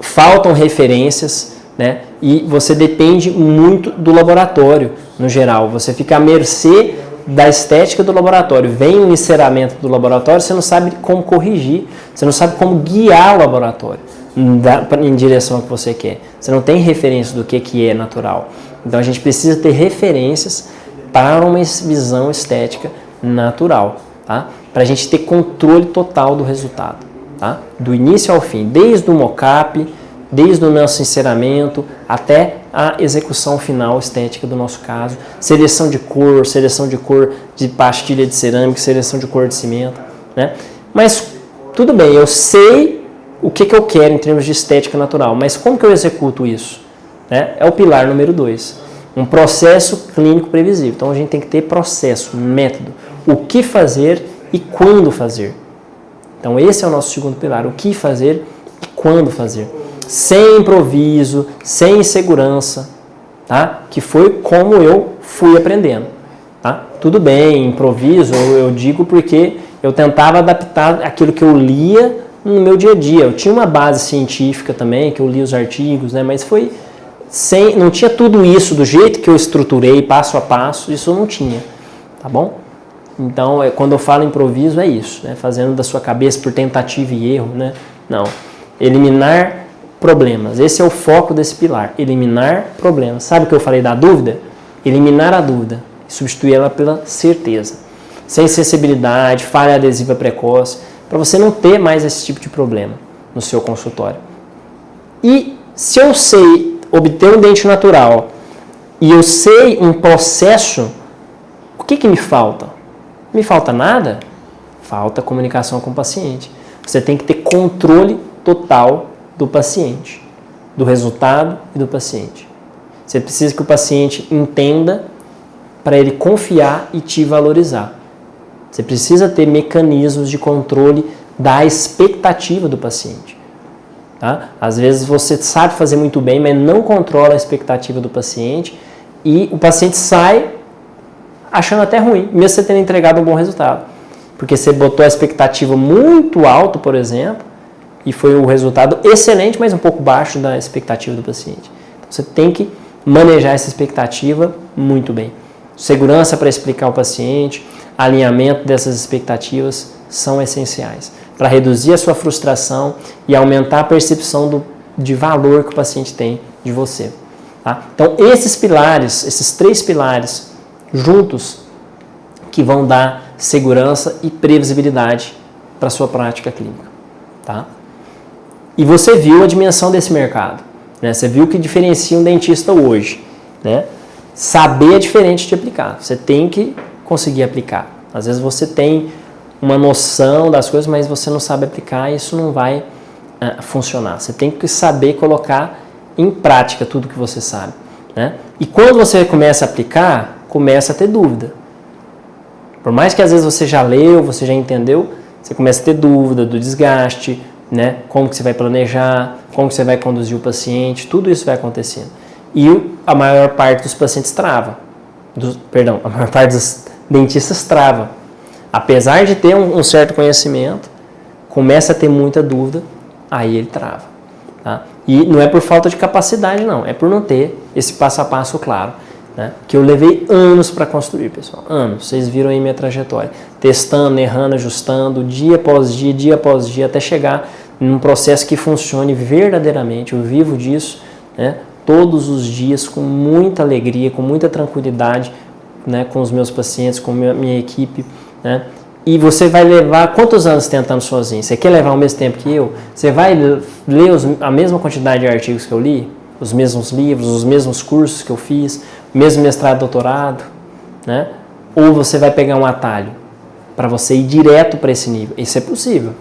A: faltam referências, né? E você depende muito do laboratório, no geral. Você fica à mercê da estética do laboratório. Vem um enceramento do laboratório, você não sabe como corrigir, você não sabe como guiar o laboratório em direção ao que você quer. Você não tem referência do que é natural. Então, a gente precisa ter referências para uma visão estética natural, tá? Para a gente ter controle total do resultado, tá? Do início ao fim, desde o mock-up, desde o nosso enceramento até a execução final estética do nosso caso, seleção de cor de pastilha de cerâmica, seleção de cor de cimento, né? Mas tudo bem, eu sei o que eu quero em termos de estética natural, mas como que eu executo isso? Né? É o pilar número 2. Um processo clínico previsível. Então, a gente tem que ter processo, método. O que fazer e quando fazer. Então, esse é o nosso segundo pilar. O que fazer e quando fazer. Sem improviso, sem insegurança, tá? Que foi como eu fui aprendendo, tá? Tudo bem, improviso, eu digo porque eu tentava adaptar aquilo que eu lia no meu dia a dia. Eu tinha uma base científica também, que eu li os artigos, né? Mas foi... não tinha tudo isso do jeito que eu estruturei, passo a passo, isso eu não tinha, tá bom? Então, quando eu falo improviso, é isso, né? Fazendo da sua cabeça por tentativa e erro, né? Não, eliminar problemas, esse é o foco desse pilar, eliminar problemas. Sabe o que eu falei da dúvida? Eliminar a dúvida, substituir ela pela certeza. Sem sensibilidade, falha adesiva precoce, para você não ter mais esse tipo de problema no seu consultório. E se eu sei obter um dente natural e eu sei um processo, o que me falta? Me falta nada? Falta comunicação com o paciente. Você tem que ter controle total do paciente, do resultado e do paciente. Você precisa que o paciente entenda para ele confiar e te valorizar. Você precisa ter mecanismos de controle da expectativa do paciente. Tá? Às vezes você sabe fazer muito bem, mas não controla a expectativa do paciente e o paciente sai achando até ruim, mesmo você tendo entregado um bom resultado. Porque você botou a expectativa muito alta, por exemplo, e foi o resultado excelente, mas um pouco baixo da expectativa do paciente. Então, você tem que manejar essa expectativa muito bem. Segurança para explicar ao paciente, alinhamento dessas expectativas são essenciais para reduzir a sua frustração e aumentar a percepção de valor que o paciente tem de você. Tá? Então, esses pilares, esses 3 pilares juntos, que vão dar segurança e previsibilidade para a sua prática clínica. Tá? E você viu a dimensão desse mercado, né? Você viu o que diferencia um dentista hoje, né? Saber é diferente de aplicar, você tem que conseguir aplicar. Às vezes você tem uma noção das coisas, mas você não sabe aplicar e isso não vai funcionar. Você tem que saber colocar em prática tudo que você sabe, né? E quando você começa a aplicar, começa a ter dúvida. Por mais que às vezes você já leu, você já entendeu, você começa a ter dúvida do desgaste, né? Como que você vai planejar, como que você vai conduzir o paciente, tudo isso vai acontecendo. E a maior parte dos pacientes trava. A maior parte dos dentistas trava. Apesar de ter um certo conhecimento, começa a ter muita dúvida, aí ele trava. Tá? E não é por falta de capacidade, não. É por não ter esse passo a passo claro. né? Que eu levei anos para construir, pessoal, anos. Vocês viram aí minha trajetória, testando, errando, ajustando, dia após dia, até chegar num processo que funcione verdadeiramente. Eu vivo disso, né? Todos os dias, com muita alegria, com muita tranquilidade, né? Com os meus pacientes, com minha equipe, né? E você vai levar quantos anos tentando sozinho? Você quer levar o mesmo tempo que eu? Você vai ler a mesma quantidade de artigos que eu li? Os mesmos livros, os mesmos cursos que eu fiz, o mesmo mestrado, doutorado, né? Ou você vai pegar um atalho para você ir direto para esse nível? Isso é possível.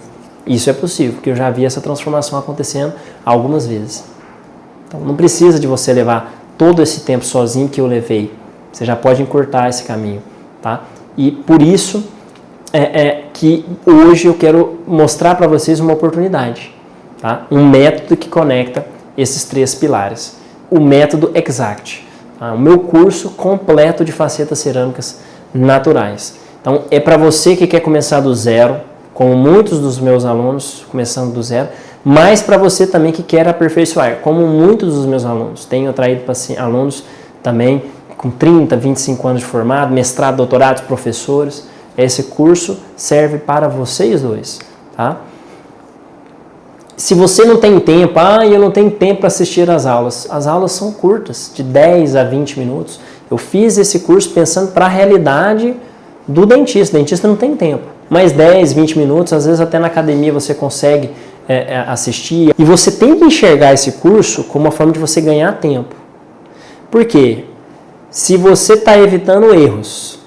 A: Isso é possível, porque eu já vi essa transformação acontecendo algumas vezes. Então não precisa de você levar todo esse tempo sozinho que eu levei. Você já pode encurtar esse caminho, tá? E por isso que hoje eu quero mostrar para vocês uma oportunidade, tá? Um método que conecta esses 3 pilares. O método Exact, tá? O meu curso completo de facetas cerâmicas naturais. Então é para você que quer começar do zero, como muitos dos meus alunos começando do zero, mas para você também que quer aperfeiçoar, como muitos dos meus alunos. Tenho atraído alunos também com 30, 25 anos de formado, mestrado, doutorado, professores. Esse curso serve para vocês dois, tá? Se você não tem tempo, eu não tenho tempo para assistir às aulas são curtas, de 10 a 20 minutos. Eu fiz esse curso pensando para a realidade do dentista. O dentista não tem tempo, mas 10, 20 minutos, às vezes até na academia você consegue assistir. E você tem que enxergar esse curso como uma forma de você ganhar tempo. Por quê? Se você está evitando erros,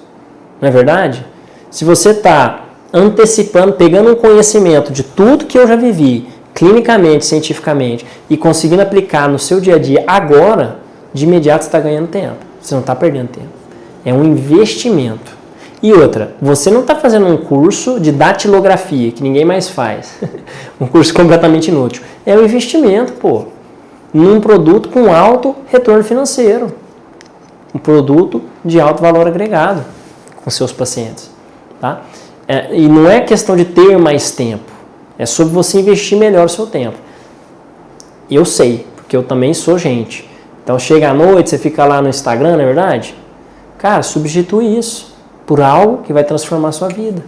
A: não é verdade? Se você está antecipando, pegando um conhecimento de tudo que eu já vivi, clinicamente, cientificamente, e conseguindo aplicar no seu dia a dia agora, de imediato você está ganhando tempo. Você não está perdendo tempo. É um investimento. E outra, você não está fazendo um curso de datilografia, que ninguém mais faz. Um curso completamente inútil. É um investimento, num produto com alto retorno financeiro. Um produto de alto valor agregado com seus pacientes. Tá? E não é questão de ter mais tempo, é sobre você investir melhor o seu tempo. Eu sei, porque eu também sou gente. Então chega à noite, você fica lá no Instagram, não é verdade? Cara, substitui isso por algo que vai transformar a sua vida.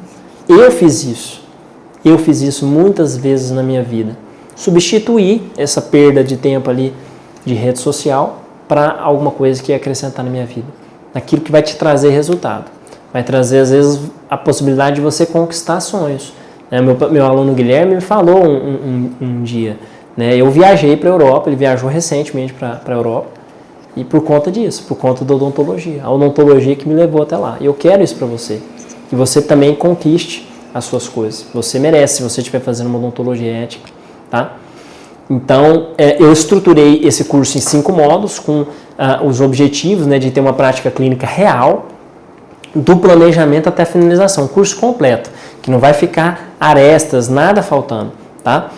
A: Eu fiz isso muitas vezes na minha vida. Substituir essa perda de tempo ali de rede social para alguma coisa que ia acrescentar na minha vida. Aquilo que vai te trazer resultado. Vai trazer, às vezes, a possibilidade de você conquistar sonhos. Meu aluno Guilherme me falou um dia, né? Eu viajei para a Europa, ele viajou recentemente para a Europa, e por conta disso, por conta da odontologia. A odontologia que me levou até lá. E eu quero isso para você. Que você também conquiste as suas coisas. Você merece, se você estiver fazendo uma odontologia ética, tá? Então, eu estruturei esse curso em 5 módulos, com os objetivos, né, de ter uma prática clínica real, do planejamento até a finalização, um curso completo, que não vai ficar arestas, nada faltando, tá?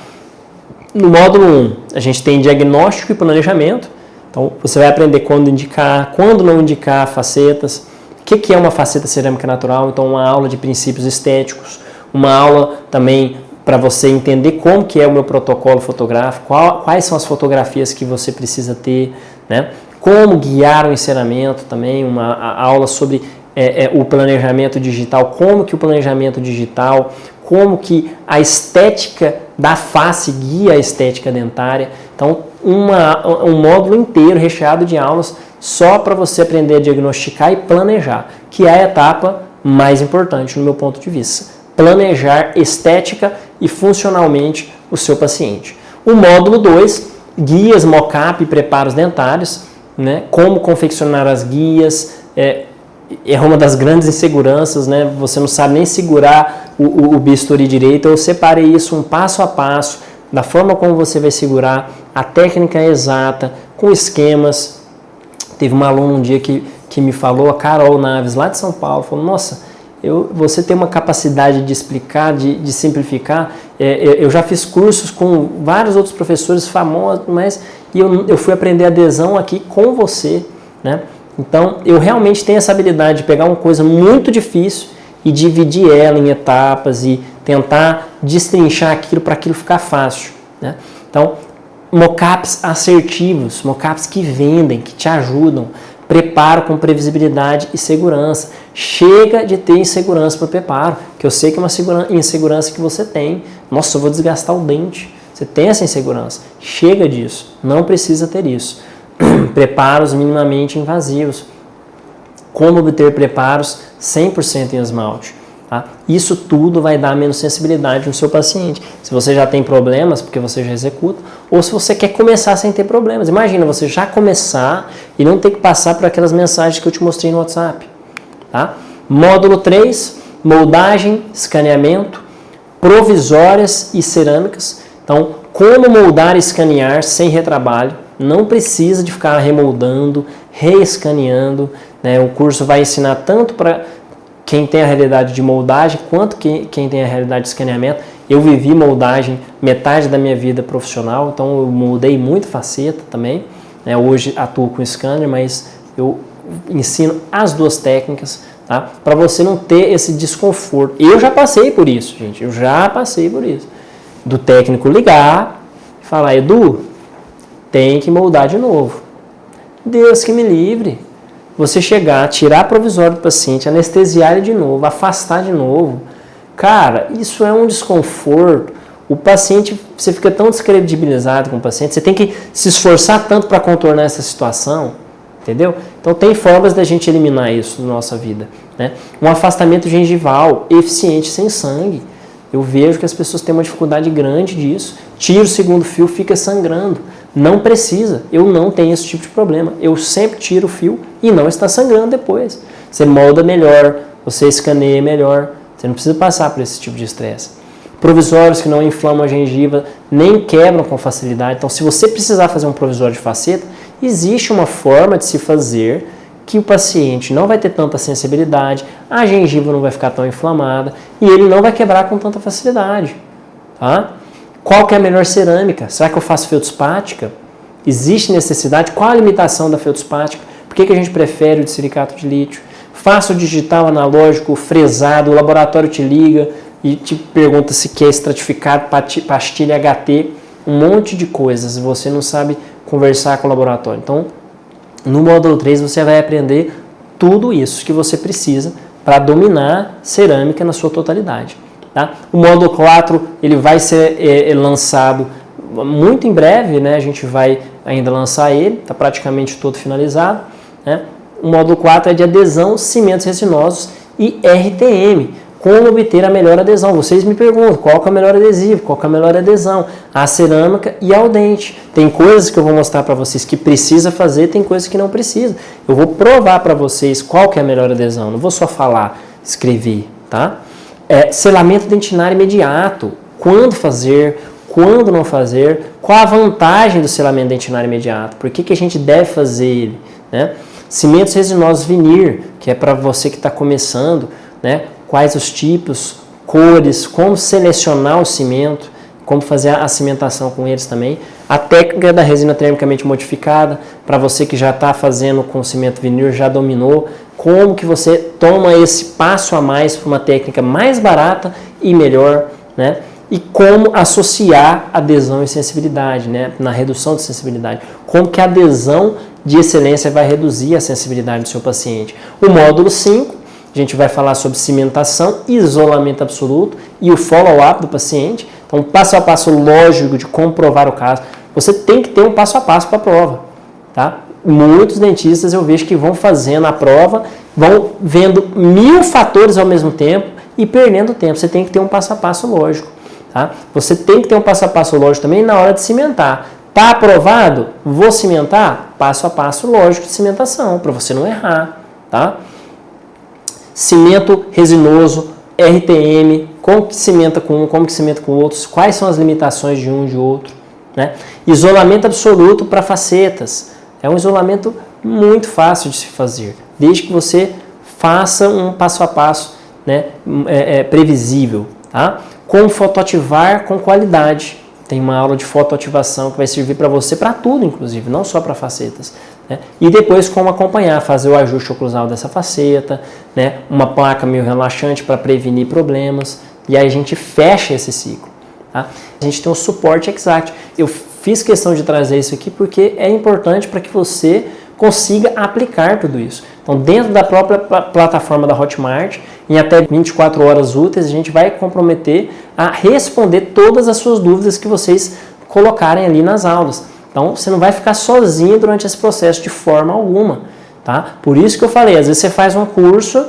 A: No módulo 1, a gente tem diagnóstico e planejamento, então você vai aprender quando indicar, quando não indicar facetas, o que é uma faceta cerâmica natural, então uma aula de princípios estéticos, uma aula também para você entender como que é o meu protocolo fotográfico, quais são as fotografias que você precisa ter, né? Como guiar o enceramento também, uma aula sobre o planejamento digital, como que o planejamento digital, como que a estética da face guia a estética dentária. Então, um módulo inteiro recheado de aulas só para você aprender a diagnosticar e planejar, que é a etapa mais importante no meu ponto de vista. Planejar estética e funcionalmente o seu paciente. O módulo 2, guias, mock-up e preparos dentários, né? Como confeccionar as guias, é uma das grandes inseguranças, né? Você não sabe nem segurar o bisturi direito. Eu separei isso um passo a passo, da forma como você vai segurar, a técnica exata, com esquemas. Teve uma aluna um dia que me falou, a Carol Naves, lá de São Paulo, falou, nossa, você tem uma capacidade de explicar, de simplificar. Eu já fiz cursos com vários outros professores famosos, mas eu fui aprender adesão aqui com você, né? Então, eu realmente tenho essa habilidade de pegar uma coisa muito difícil e dividir ela em etapas e tentar destrinchar aquilo para aquilo ficar fácil, né? Então, mockups assertivos, mockups que vendem, que te ajudam, preparo com previsibilidade e segurança. Chega de ter insegurança para o preparo, que eu sei que é uma insegurança que você tem. Nossa, eu vou desgastar o dente. Você tem essa insegurança. Chega disso. Não precisa ter isso. Preparos minimamente invasivos. Como obter preparos 100% em esmalte. Tá? Isso tudo vai dar menos sensibilidade no seu paciente. Se você já tem problemas, porque você já executa, ou se você quer começar sem ter problemas. Imagina você já começar e não ter que passar por aquelas mensagens que eu te mostrei no WhatsApp. Tá? Módulo 3, moldagem, escaneamento, provisórias e cerâmicas. Então, como moldar e escanear sem retrabalho. Não precisa de ficar remoldando, reescaneando. Né? O curso vai ensinar tanto para quem tem a realidade de moldagem, quanto quem tem a realidade de escaneamento. Eu vivi moldagem metade da minha vida profissional, então eu moldei muito faceta também. Né? Hoje atuo com scanner, mas eu ensino as duas técnicas, tá? Para você não ter esse desconforto. Eu já passei por isso, gente, eu já passei por isso. Do técnico ligar e falar, Edu, tem que moldar de novo. Deus que me livre. Você chegar, tirar provisório do paciente, anestesiar ele de novo, afastar de novo. Cara, isso é um desconforto. O paciente, você fica tão descredibilizado com o paciente, você tem que se esforçar tanto para contornar essa situação, entendeu? Então tem formas da gente eliminar isso na nossa vida. Né? Um afastamento gengival eficiente sem sangue. Eu vejo que as pessoas têm uma dificuldade grande disso. Tira o segundo fio, fica sangrando. Não precisa, eu não tenho esse tipo de problema. Eu sempre tiro o fio e não está sangrando depois. Você molda melhor, você escaneia melhor, você não precisa passar por esse tipo de estresse. Provisórios que não inflamam a gengiva, nem quebram com facilidade. Então, se você precisar fazer um provisório de faceta, existe uma forma de se fazer que o paciente não vai ter tanta sensibilidade, a gengiva não vai ficar tão inflamada e ele não vai quebrar com tanta facilidade. Tá? Qual que é a melhor cerâmica? Será que eu faço feltspática? Existe necessidade? Qual a limitação da feltspática? Por que a gente prefere o de silicato de lítio? Faça o digital analógico, fresado, o laboratório te liga e te pergunta se quer estratificado, pastilha HT, um monte de coisas e você não sabe conversar com o laboratório. Então, no módulo 3 você vai aprender tudo isso que você precisa para dominar cerâmica na sua totalidade. Tá? O módulo 4 ele vai ser lançado muito em breve, né? A gente vai ainda lançar ele, está praticamente todo finalizado. Né? O módulo 4 é de adesão, cimentos resinosos e RTM. Como obter a melhor adesão? Vocês me perguntam qual que é o melhor adesivo, qual que é a melhor adesão? A cerâmica e ao dente. Tem coisas que eu vou mostrar para vocês que precisa fazer, tem coisas que não precisa. Eu vou provar para vocês qual que é a melhor adesão, não vou só falar, escrever, tá? Selamento dentinário imediato, quando fazer, quando não fazer, qual a vantagem do selamento dentinário imediato, por que a gente deve fazer ele, né? Cimentos resinosos vinir, que é para você que está começando, né? Quais os tipos, cores, como selecionar o cimento, como fazer a cimentação com eles também. A técnica da resina termicamente modificada, para você que já está fazendo com cimento vinil, já dominou, como que você toma esse passo a mais para uma técnica mais barata e melhor, né? E como associar adesão e sensibilidade, né? Na redução de sensibilidade. Como que a adesão de excelência vai reduzir a sensibilidade do seu paciente. O módulo 5, a gente vai falar sobre cimentação, isolamento absoluto e o follow-up do paciente. Então, passo a passo lógico de comprovar o caso. Você tem que ter um passo a passo para a prova. Tá? Muitos dentistas eu vejo que vão fazendo a prova, vão vendo 1000 fatores ao mesmo tempo e perdendo tempo. Você tem que ter um passo a passo lógico. Tá? Você tem que ter um passo a passo lógico também na hora de cimentar. Está aprovado? Vou cimentar? Passo a passo lógico de cimentação, para você não errar. Tá? Cimento resinoso, RTM, como que cimenta com um, como que cimenta com outros, quais são as limitações de um e de outro. Né? Isolamento absoluto para facetas. É um isolamento muito fácil de se fazer, desde que você faça um passo a passo, né, previsível. Tá? Como fotoativar com qualidade. Tem uma aula de fotoativação que vai servir para você, para tudo inclusive, não só para facetas. Né? E depois como acompanhar, fazer o ajuste oclusal dessa faceta, né? Uma placa meio relaxante para prevenir problemas, e aí a gente fecha esse ciclo. Tá? A gente tem um suporte exact. Eu fiz questão de trazer isso aqui porque é importante para que você consiga aplicar tudo isso. Então, dentro da própria plataforma da Hotmart, em até 24 horas úteis, a gente vai comprometer a responder todas as suas dúvidas que vocês colocarem ali nas aulas. Então, você não vai ficar sozinho durante esse processo de forma alguma, tá? Por isso que eu falei, às vezes você faz um curso,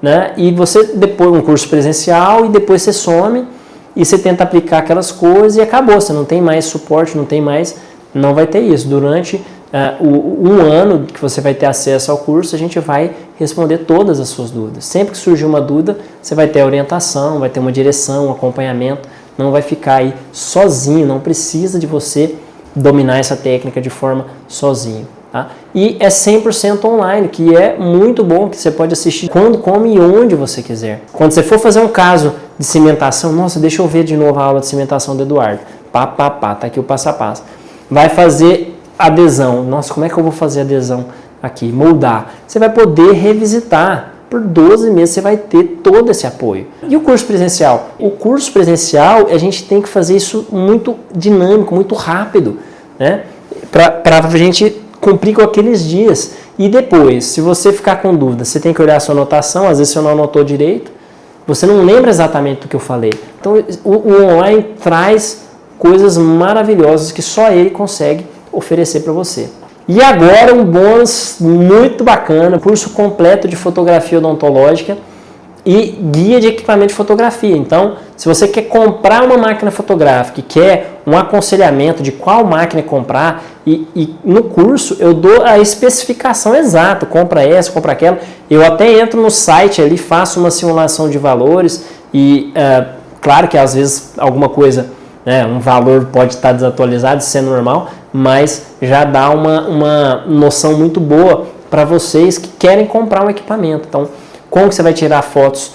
A: né, e você depois um curso presencial e depois você some e você tenta aplicar aquelas coisas e acabou, você não tem mais suporte, não vai ter isso. Durante um ano que você vai ter acesso ao curso, a gente vai responder todas as suas dúvidas. Sempre que surgir uma dúvida, você vai ter a orientação, vai ter uma direção, um acompanhamento, não vai ficar aí sozinho, não precisa de você dominar essa técnica de forma sozinho. Tá? E é 100% online, que é muito bom, que você pode assistir quando, como e onde você quiser. Quando você for fazer um caso de cimentação, nossa, deixa eu ver de novo a aula de cimentação do Eduardo. Tá aqui o passo a passo. Vai fazer adesão. Nossa, como é que eu vou fazer adesão aqui? Moldar. Você vai poder revisitar. Por 12 meses você vai ter todo esse apoio. E o curso presencial? O curso presencial, a gente tem que fazer isso muito dinâmico, muito rápido, né? Para a gente cumprir com aqueles dias. E depois, se você ficar com dúvida, você tem que olhar a sua anotação, às vezes você não anotou direito, você não lembra exatamente do que eu falei. Então, o online traz coisas maravilhosas que só ele consegue oferecer para você. E agora um bônus muito bacana, curso completo de fotografia odontológica e guia de equipamento de fotografia. Então, se você quer comprar uma máquina fotográfica e quer um aconselhamento de qual máquina comprar, e no curso eu dou a especificação exata, compra essa, compra aquela. Eu até entro no site ali, faço uma simulação de valores e claro que às vezes alguma coisa, né, um valor pode estar desatualizado, isso é normal, mas já dá uma noção muito boa para vocês que querem comprar um equipamento. Então, como que você vai tirar fotos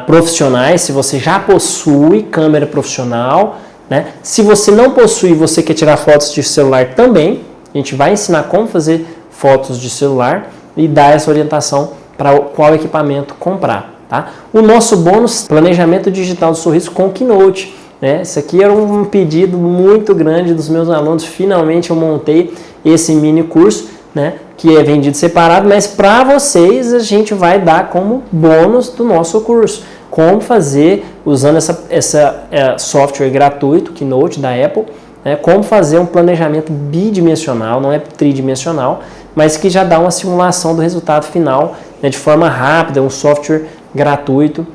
A: profissionais, se você já possui câmera profissional, né? Se você não possui e você quer tirar fotos de celular também, a gente vai ensinar como fazer fotos de celular e dar essa orientação para qual equipamento comprar. Tá? O nosso bônus, planejamento digital do sorriso com Keynote. Né? Esse aqui era um pedido muito grande dos meus alunos, finalmente eu montei esse mini curso, né, que é vendido separado, mas para vocês a gente vai dar como bônus do nosso curso, como fazer, usando essa software gratuito, Keynote da Apple, né, como fazer um planejamento bidimensional, não é tridimensional, mas que já dá uma simulação do resultado final, né, de forma rápida, um software gratuito,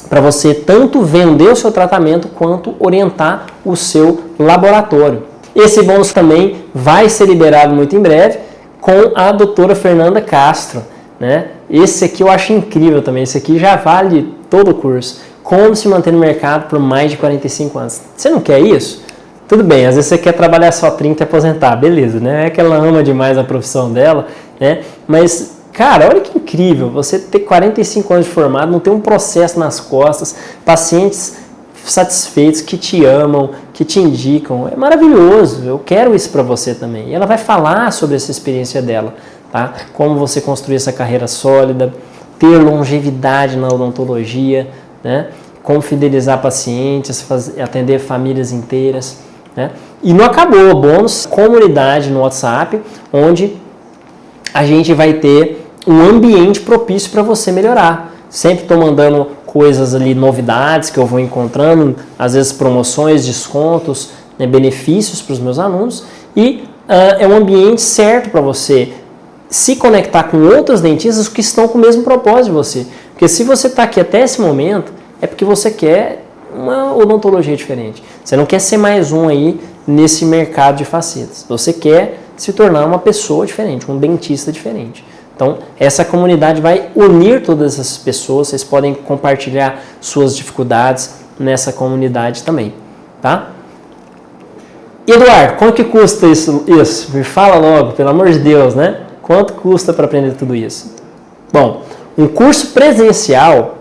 A: para você tanto vender o seu tratamento quanto orientar o seu laboratório. Esse bônus também vai ser liberado muito em breve com a doutora Fernanda Castro, né? Esse aqui eu acho incrível também, esse aqui já vale todo o curso. Como se manter no mercado por mais de 45 anos. Você não quer isso? Tudo bem, às vezes você quer trabalhar só 30 e aposentar, beleza, né? É que ela ama demais a profissão dela, né? Mas, cara, olha que incrível, você ter 45 anos de formado, não ter um processo nas costas, pacientes satisfeitos, que te amam, que te indicam, é maravilhoso, eu quero isso para você também. E ela vai falar sobre essa experiência dela, tá? Como você construir essa carreira sólida, ter longevidade na odontologia, né? Como fidelizar pacientes, atender famílias inteiras, né? E não acabou, bônus, comunidade no WhatsApp, onde a gente vai ter um ambiente propício para você melhorar. Sempre estou mandando coisas ali, novidades que eu vou encontrando, às vezes promoções, descontos, né, benefícios para os meus alunos. E é um ambiente certo para você se conectar com outros dentistas que estão com o mesmo propósito de você. Porque se você está aqui até esse momento, é porque você quer uma odontologia diferente. Você não quer ser mais um aí nesse mercado de facetas. Você quer se tornar uma pessoa diferente, um dentista diferente. Então, essa comunidade vai unir todas essas pessoas, vocês podem compartilhar suas dificuldades nessa comunidade também, tá? Eduardo, quanto que custa isso? Me fala logo, pelo amor de Deus, né? Quanto custa para aprender tudo isso? Bom, um curso presencial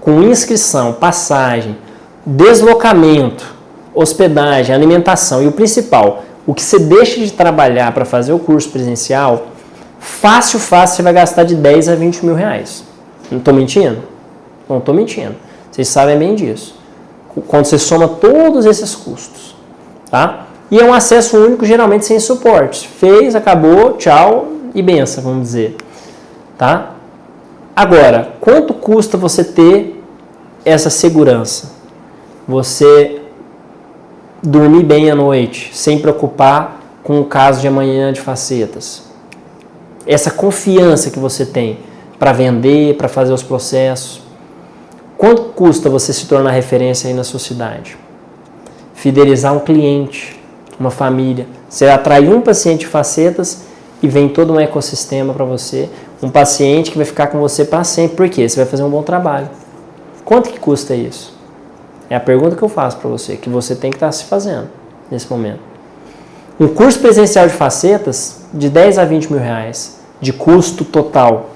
A: com inscrição, passagem, deslocamento, hospedagem, alimentação e o principal, o que você deixa de trabalhar para fazer o curso presencial, fácil, você vai gastar de 10 a 20 mil reais. Não estou mentindo? Não estou mentindo. Vocês sabem bem disso. Quando você soma todos esses custos, tá? E é um acesso único, geralmente sem suporte. Fez, acabou, tchau, e benção, vamos dizer, tá? Agora, quanto custa você ter essa segurança? Você dormir bem à noite, sem preocupar com o caso de amanhã de facetas. Essa confiança que você tem para vender, para fazer os processos. Quanto custa você se tornar referência aí na sua cidade? Fidelizar um cliente, uma família. Você atrai um paciente de facetas e vem todo um ecossistema para você. Um paciente que vai ficar com você para sempre. Por quê? Você vai fazer um bom trabalho. Quanto que custa isso? É a pergunta que eu faço para você, que você tem que estar se fazendo nesse momento. Um curso presencial de facetas, de 10 a 20 mil reais, de custo total.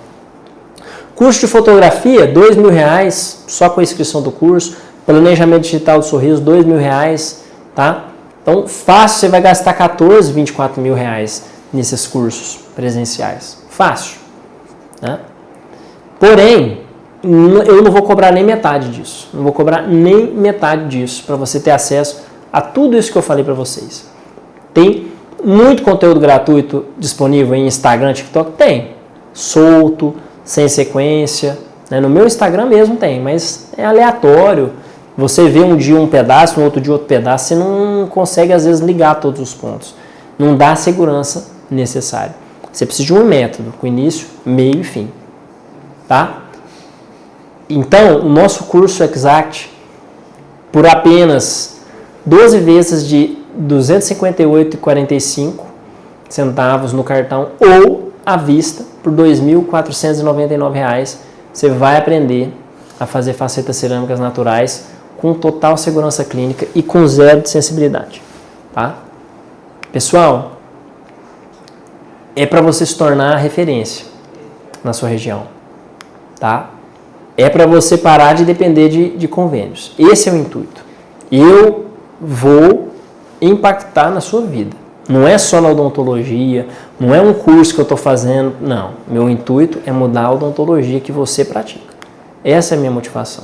A: Curso de fotografia, 2 mil reais, só com a inscrição do curso. Planejamento digital do sorriso, 2 mil reais, tá? Então, fácil, você vai gastar 14, 24 mil reais nesses cursos presenciais. Fácil, né? Porém, eu não vou cobrar nem metade disso. Não vou cobrar nem metade disso para você ter acesso a tudo isso que eu falei para vocês. Tem muito conteúdo gratuito disponível em Instagram, TikTok? Tem. Solto, sem sequência. Né? No meu Instagram mesmo tem, mas é aleatório. Você vê um dia um pedaço, no outro dia outro pedaço, você não consegue às vezes ligar todos os pontos. Não dá a segurança necessária. Você precisa de um método, com início, meio e fim. Tá? Então, o nosso curso Exact, por apenas 12 vezes de R$ 258,45 no cartão ou à vista, por R$ 2.499, você vai aprender a fazer facetas cerâmicas naturais com total segurança clínica e com zero de sensibilidade. Tá? Pessoal, é para você se tornar referência na sua região. Tá? É para você parar de depender de convênios. Esse é o intuito. Eu vou impactar na sua vida. Não é só na odontologia, não é um curso que eu estou fazendo, não. Meu intuito é mudar a odontologia que você pratica. Essa é a minha motivação.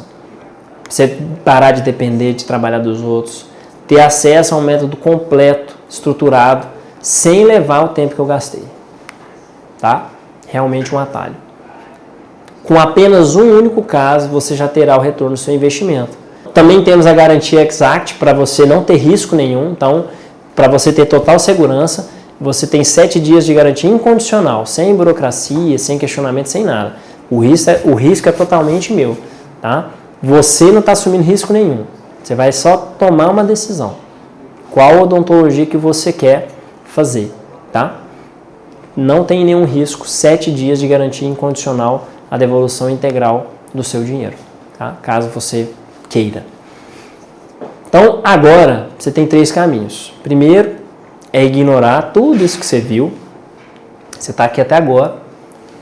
A: Você parar de depender de trabalhar dos outros, ter acesso a um método completo, estruturado, sem levar o tempo que eu gastei. Tá? Realmente um atalho. Com apenas um único caso, você já terá o retorno do seu investimento. Também temos a garantia Exact para você não ter risco nenhum. Então, para você ter total segurança, você tem 7 dias de garantia incondicional, sem burocracia, sem questionamento, sem nada. O risco é totalmente meu. Tá? Você não está assumindo risco nenhum. Você vai só tomar uma decisão. Qual odontologia que você quer fazer. Tá? Não tem nenhum risco, 7 dias de garantia incondicional, a devolução integral do seu dinheiro, tá? Caso você queira. Então, agora, você tem 3 caminhos. Primeiro, é ignorar tudo isso que você viu. Você está aqui até agora.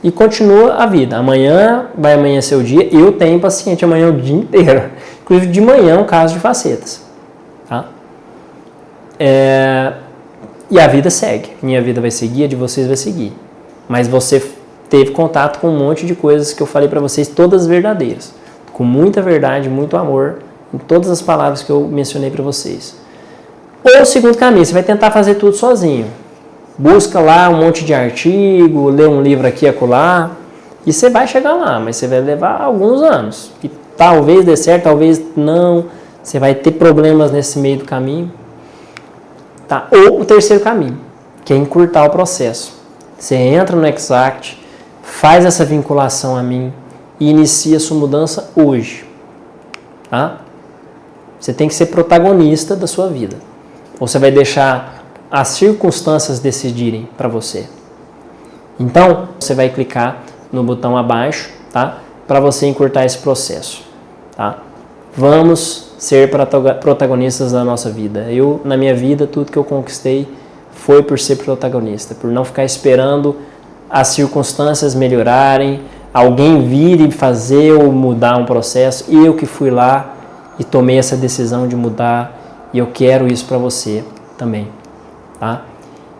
A: E continua a vida. Amanhã vai amanhecer o dia. Eu tenho paciente amanhã o dia inteiro. Inclusive, de manhã, um caso de facetas. Tá? E a vida segue. Minha vida vai seguir, a de vocês vai seguir. Mas você teve contato com um monte de coisas que eu falei para vocês, todas verdadeiras. Com muita verdade, muito amor, em todas as palavras que eu mencionei para vocês. Ou o segundo caminho, você vai tentar fazer tudo sozinho. Busca lá um monte de artigo, lê um livro aqui e acolá, e você vai chegar lá, mas você vai levar alguns anos. E talvez dê certo, talvez não. Você vai ter problemas nesse meio do caminho. Tá? Ou o terceiro caminho, que é encurtar o processo. Você entra no Exact, faz essa vinculação a mim e inicia a sua mudança hoje. Tá? Você tem que ser protagonista da sua vida. Ou você vai deixar as circunstâncias decidirem para você. Então, você vai clicar no botão abaixo, tá? Para você encurtar esse processo. Tá? Vamos ser protagonistas da nossa vida. Eu, na minha vida, tudo que eu conquistei foi por ser protagonista, por não ficar esperando as circunstâncias melhorarem, alguém vir e fazer ou mudar um processo. Eu que fui lá e tomei essa decisão de mudar, e eu quero isso para você também. Tá?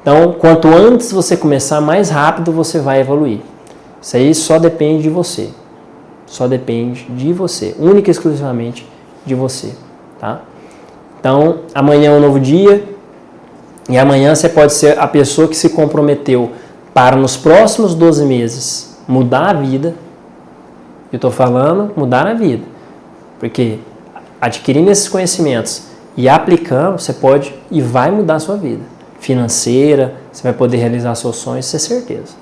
A: Então, quanto antes você começar, mais rápido você vai evoluir. Isso aí só depende de você. Só depende de você, única e exclusivamente de você. Tá? Então, amanhã é um novo dia, e amanhã você pode ser a pessoa que se comprometeu para nos próximos 12 meses mudar a vida. Eu estou falando mudar a vida, porque adquirindo esses conhecimentos e aplicando, você pode e vai mudar a sua vida financeira, você vai poder realizar seus sonhos, isso é certeza.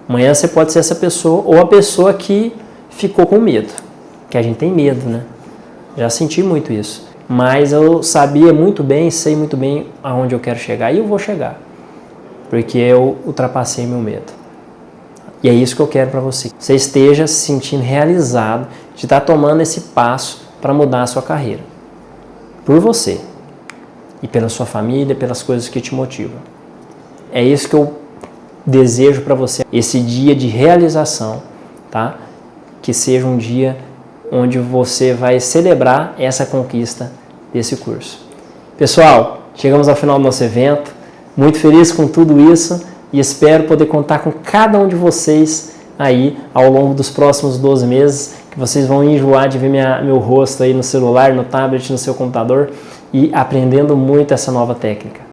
A: Amanhã você pode ser essa pessoa ou a pessoa que ficou com medo, que a gente tem medo, né? Já senti muito isso, mas eu sabia muito bem, sei muito bem aonde eu quero chegar e eu vou chegar, porque eu ultrapassei meu medo. E é isso que eu quero para você. Você esteja se sentindo realizado de estar tomando esse passo para mudar a sua carreira. Por você. E pela sua família, pelas coisas que te motivam. É isso que eu desejo para você. Esse dia de realização, tá? Que seja um dia onde você vai celebrar essa conquista desse curso. Pessoal, chegamos ao final do nosso evento. Muito feliz com tudo isso. E espero poder contar com cada um de vocês aí ao longo dos próximos 12 meses, que vocês vão enjoar de ver meu rosto aí no celular, no tablet, no seu computador e aprendendo muito essa nova técnica.